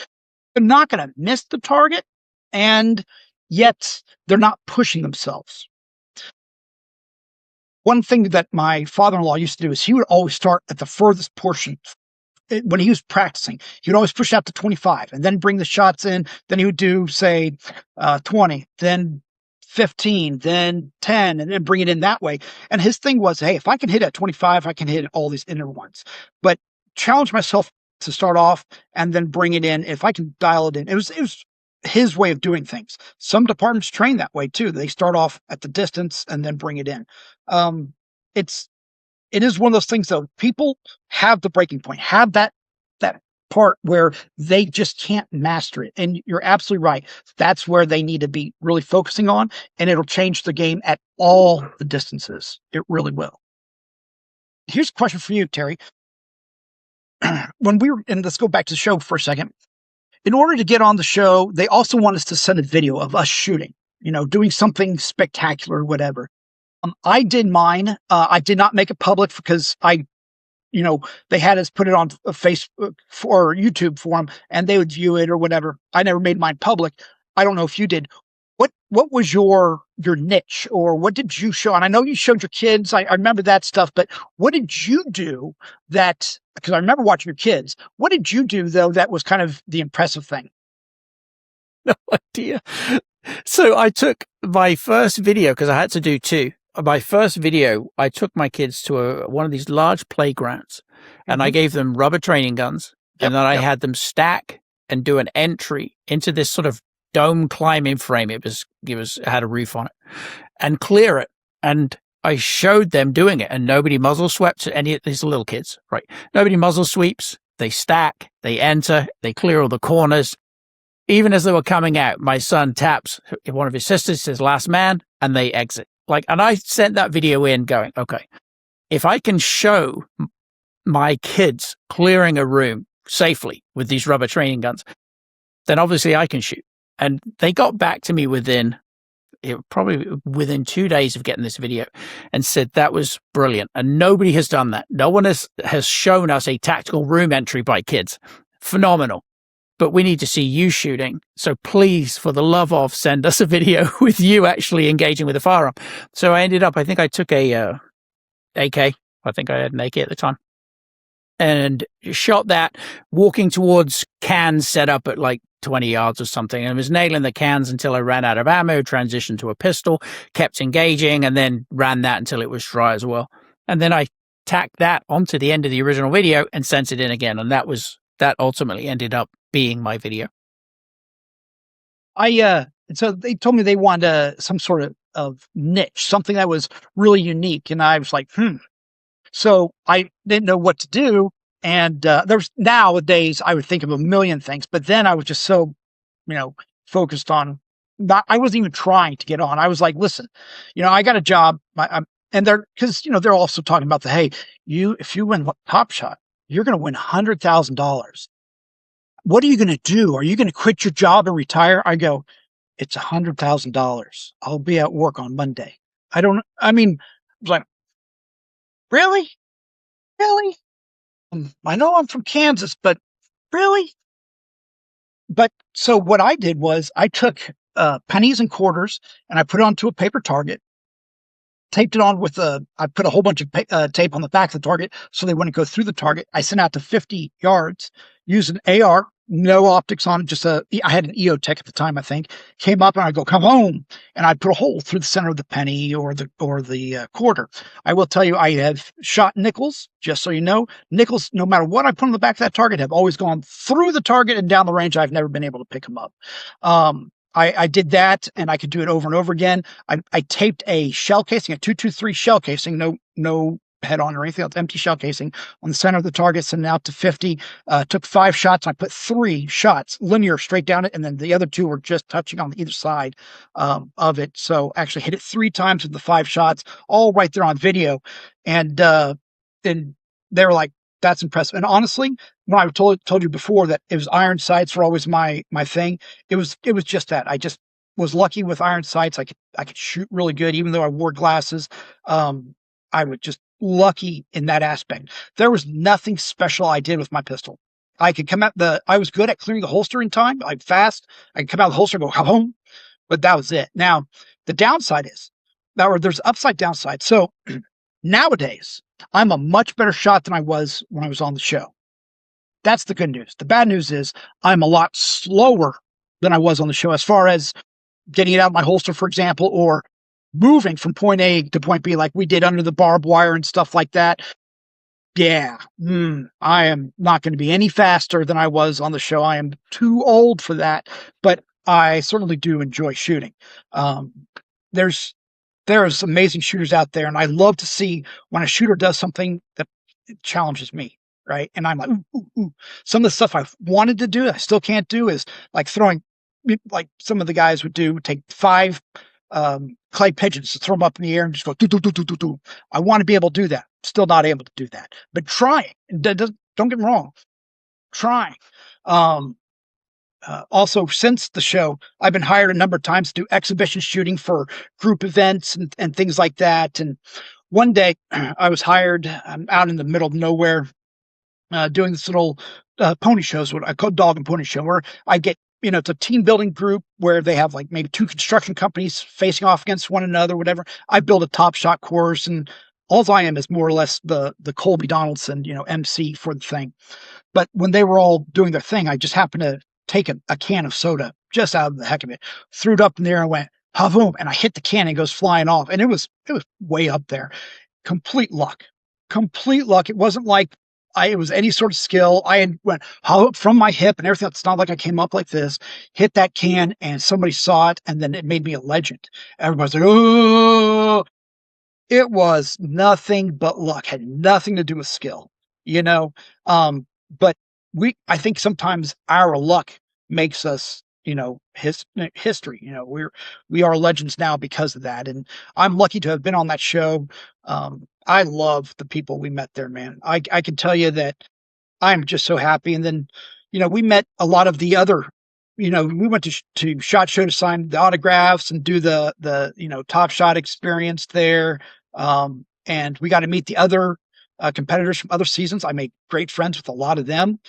not going to miss the target, and yet they're not pushing themselves. One thing that my father-in-law used to do is he would always start at the furthest portion. When he was practicing, he would always push out to 25 and then bring the shots in. Then he would do, say, 20, then 15, then 10, and then bring it in that way. And his thing was, hey, if I can hit at 25, I can hit all these inner ones. But challenge myself to start off and then bring it in. If I can dial it in, it was his way of doing things. Some departments train that way too. They start off at the distance and then bring it in. It is one of those things, though. People have the breaking point, have that part where they just can't master it. And you're absolutely right. That's where they need to be really focusing on, and it'll change the game at all the distances. It really will. Here's a question for you, Terry. And let's go back to the show for a second. In order to get on the show, they also want us to send a video of us shooting, doing something spectacular or whatever. I did mine. I did not make it public because they had us put it on Facebook or YouTube for them, and they would view it or whatever. I never made mine public. I don't know if you did. What was your niche, or what did you show? And I know you showed your kids. I remember that stuff, but what did you do because I remember watching your kids. What did you do, though, that was kind of the impressive thing? No idea. So I took my first video, because I had to do two. My first video, I took my kids to one of these large playgrounds, and I gave them rubber training guns, and then I had them stack and do an entry into this sort of dome climbing frame. It had a roof on it, and clear it. And I showed them doing it, and nobody muzzle swept any of these little kids, right? Nobody muzzle sweeps. They stack, they enter, they clear all the corners. Even as they were coming out, my son taps one of his sisters, says last man, and they exit. And I sent that video in going, okay, if I can show my kids clearing a room, safely with these rubber training guns, then obviously I can shoot. And they got back to me probably within 2 days of getting this video and said that was brilliant. And nobody has done that. No one has shown us a tactical room entry by kids. Phenomenal. But we need to see you shooting. So please, for the love of, send us a video with you actually engaging with a firearm. So I think I took a AK. I think I had an AK at the time. And shot that, walking towards cans set up at like 20 yards or something, and was nailing the cans until I ran out of ammo, transitioned to a pistol, kept engaging, and then ran that until it was dry as well. And then I tacked that onto the end of the original video and sent it in again. And that ultimately ended up being my video. So they told me they wanted some sort of niche, something that was really unique. And I was like, So I didn't know what to do. And nowadays I would think of a million things, but then I was just so, focused on I wasn't even trying to get on. I was like, listen, I got a job. And they're also talking about hey, if you win Top Shot, you're going to win $100,000. What are you going to do? Are you going to quit your job and retire? I go, it's $100,000. I'll be at work on Monday. I was like, really? Really? I know I'm from Kansas, but really? But so what I did was I took pennies and quarters and I put it onto a paper target, taped it on I put a whole bunch of tape on the back of the target so they wouldn't go through the target. I sent out to 50 yards, used an AR, no optics on it, I had an EOTech at the time, I think. Came up and I go, come home. And I put a hole through the center of the penny or the quarter. I will tell you, I have shot nickels, just so you know. Nickels, no matter what I put on the back of that target, have always gone through the target and down the range. I've never been able to pick them up. I did that, and I could do it over and over again. I taped a shell casing, a 223 shell casing, no head on or anything else, empty shell casing on the center of the target, sent it out to 50, took 5 shots. I put 3 shots linear straight down it, and then the other 2 were just touching on either side of it. So actually hit it 3 times with the 5 shots, all right there on video. And then they were like, that's impressive. And honestly, when I told you before that it was iron sights were always my thing, it was just that. I just was lucky with iron sights. I could shoot really good, even though I wore glasses. I was just lucky in that aspect. There was nothing special I did with my pistol. I could come out I was good at clearing the holster in time. I'm fast. I could come out of the holster and go home, but that was it. Now, the downside is, there's upside downside. So nowadays, I'm a much better shot than I was when I was on the show. That's the good news. The bad news is I'm a lot slower than I was on the show as far as getting it out of my holster, for example, or moving from point A to point B like we did under the barbed wire and stuff like that. Yeah, I am not going to be any faster than I was on the show. I am too old for that, but I certainly do enjoy shooting. There's amazing shooters out there, and I love to see when a shooter does something that challenges me, right? And I'm like, ooh. Some of the stuff I've wanted to do, I still can't do, is like throwing, like some of the guys would do, take 5 clay pigeons to throw them up in the air and just go do do do do do do. I want to be able to do that. Still not able to do that, but trying. Don't get me wrong, trying. Also, since the show, I've been hired a number of times to do exhibition shooting for group events and things like that. And one day I was hired out in the middle of nowhere doing this little pony shows, what I call dog and pony show, where I get, it's a team building group where they have like maybe 2 construction companies facing off against one another, whatever. I build a Top Shot course, and all I am is more or less the Colby Donaldson, MC for the thing. But when they were all doing their thing, I just happened to take a can of soda just out of the heck of it, threw it up in the air and went, ha-boom, and I hit the can and it goes flying off. And it was way up there. Complete luck. It wasn't like it was any sort of skill. I had went from my hip and everything. It's not like I came up like this, hit that can, and somebody saw it, and then it made me a legend. Everybody's like, oh, it was nothing but luck. Had nothing to do with skill, but I think sometimes our luck makes us, history. We are legends now because of that. And I'm lucky to have been on that show. I love the people we met there, man. I can tell you that I'm just so happy. And then, we met a lot of the other, we went to SHOT Show to sign the autographs and do the Top Shot experience there. And we got to meet the other competitors from other seasons. I made great friends with a lot of them,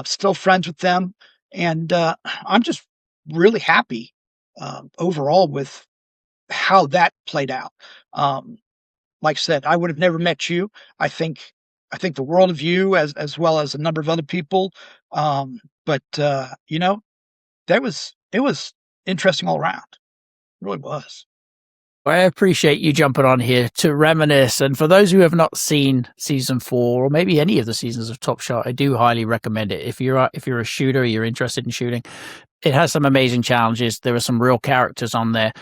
still friends with them. And I'm just really happy overall with how that played out. Like I said, I would have never met you. I think the world of you as well as a number of other people. But it was interesting all around. It really was. I appreciate you jumping on here to reminisce. And for those who have not seen season 4 or maybe any of the seasons of Top Shot, I do highly recommend it. If you're a shooter, you're interested in shooting, it has some amazing challenges. There are some real characters on there.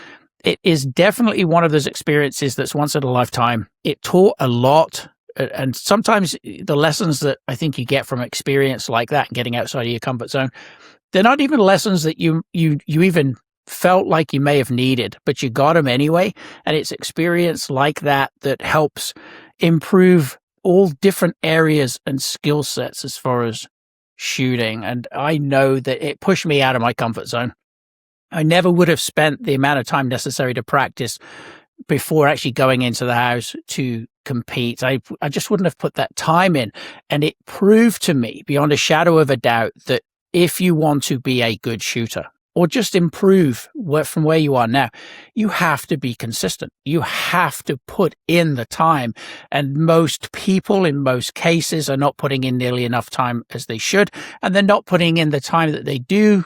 It is definitely one of those experiences that's once in a lifetime. It taught a lot. And sometimes the lessons that I think you get from experience like that and getting outside of your comfort zone, they're not even lessons that you even felt like you may have needed, but you got them anyway. And it's experience like that that helps improve all different areas and skill sets as far as shooting. And I know that it pushed me out of my comfort zone. I never would have spent the amount of time necessary to practice before actually going into the house to compete. I just wouldn't have put that time in. And it proved to me beyond a shadow of a doubt that if you want to be a good shooter or just improve from where you are now, you have to be consistent. You have to put in the time. And most people in most cases are not putting in nearly enough time as they should. And they're not putting in the time that they do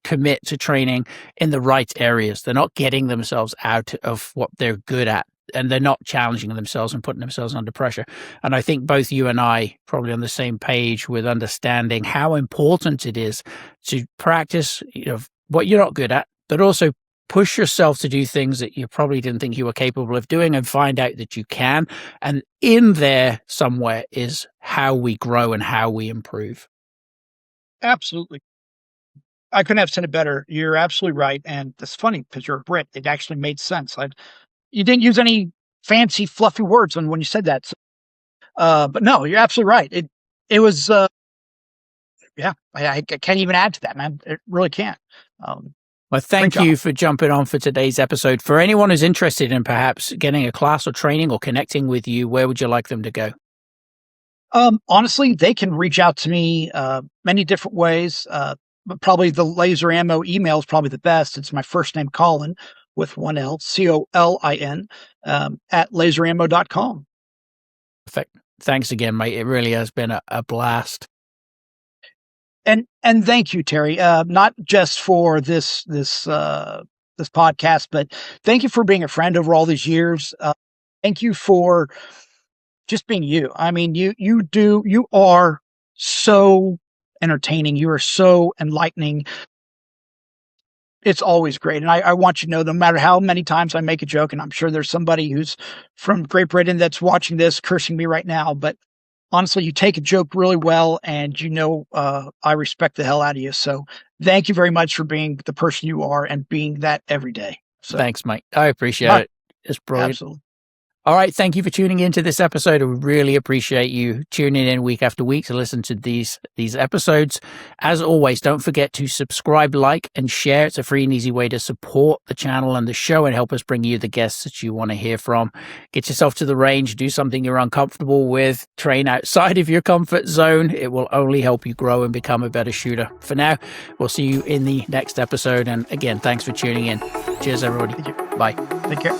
commit to training in the right areas. They're not getting themselves out of what they're good at, and they're not challenging themselves and putting themselves under pressure. And I think both you and I probably on the same page with understanding how important it is to practice, what you're not good at, but also push yourself to do things that you probably didn't think you were capable of doing and find out that you can. And in there somewhere is how we grow and how we improve. Absolutely. I couldn't have said it better. You're absolutely right. And it's funny because you're a Brit. It actually made sense. You didn't use any fancy, fluffy words when you said that. So, but no, you're absolutely right. It was, yeah, I can't even add to that, man. It really can't. Well, thank you for jumping on for today's episode. For anyone who's interested in perhaps getting a class or training or connecting with you, where would you like them to go? Honestly, they can reach out to me many different ways. But probably the Laser Ammo email is probably the best. It's my first name, Colin, with one L, Colin, at laserammo.com. Perfect. Thanks again, mate. It really has been a blast. And thank you, Terry. Not just for this podcast, but thank you for being a friend over all these years. Thank you for just being you. I mean, you are so entertaining. You are so enlightening. It's always great. And I want you to know, no matter how many times I make a joke, and I'm sure there's somebody who's from Great Britain that's watching this cursing me right now, but honestly, you take a joke really well, and I respect the hell out of you. So thank you very much for being the person you are and being that every day. So, thanks, Mike. I appreciate it. It's brilliant. Absolutely. All right. Thank you for tuning into this episode. I really appreciate you tuning in week after week to listen to these episodes. As always, don't forget to subscribe, like, and share. It's a free and easy way to support the channel and the show and help us bring you the guests that you want to hear from. Get yourself to the range, do something you're uncomfortable with, train outside of your comfort zone. It will only help you grow and become a better shooter. For now, we'll see you in the next episode. And again, thanks for tuning in. Cheers, everybody. Thank you. Bye. Take care.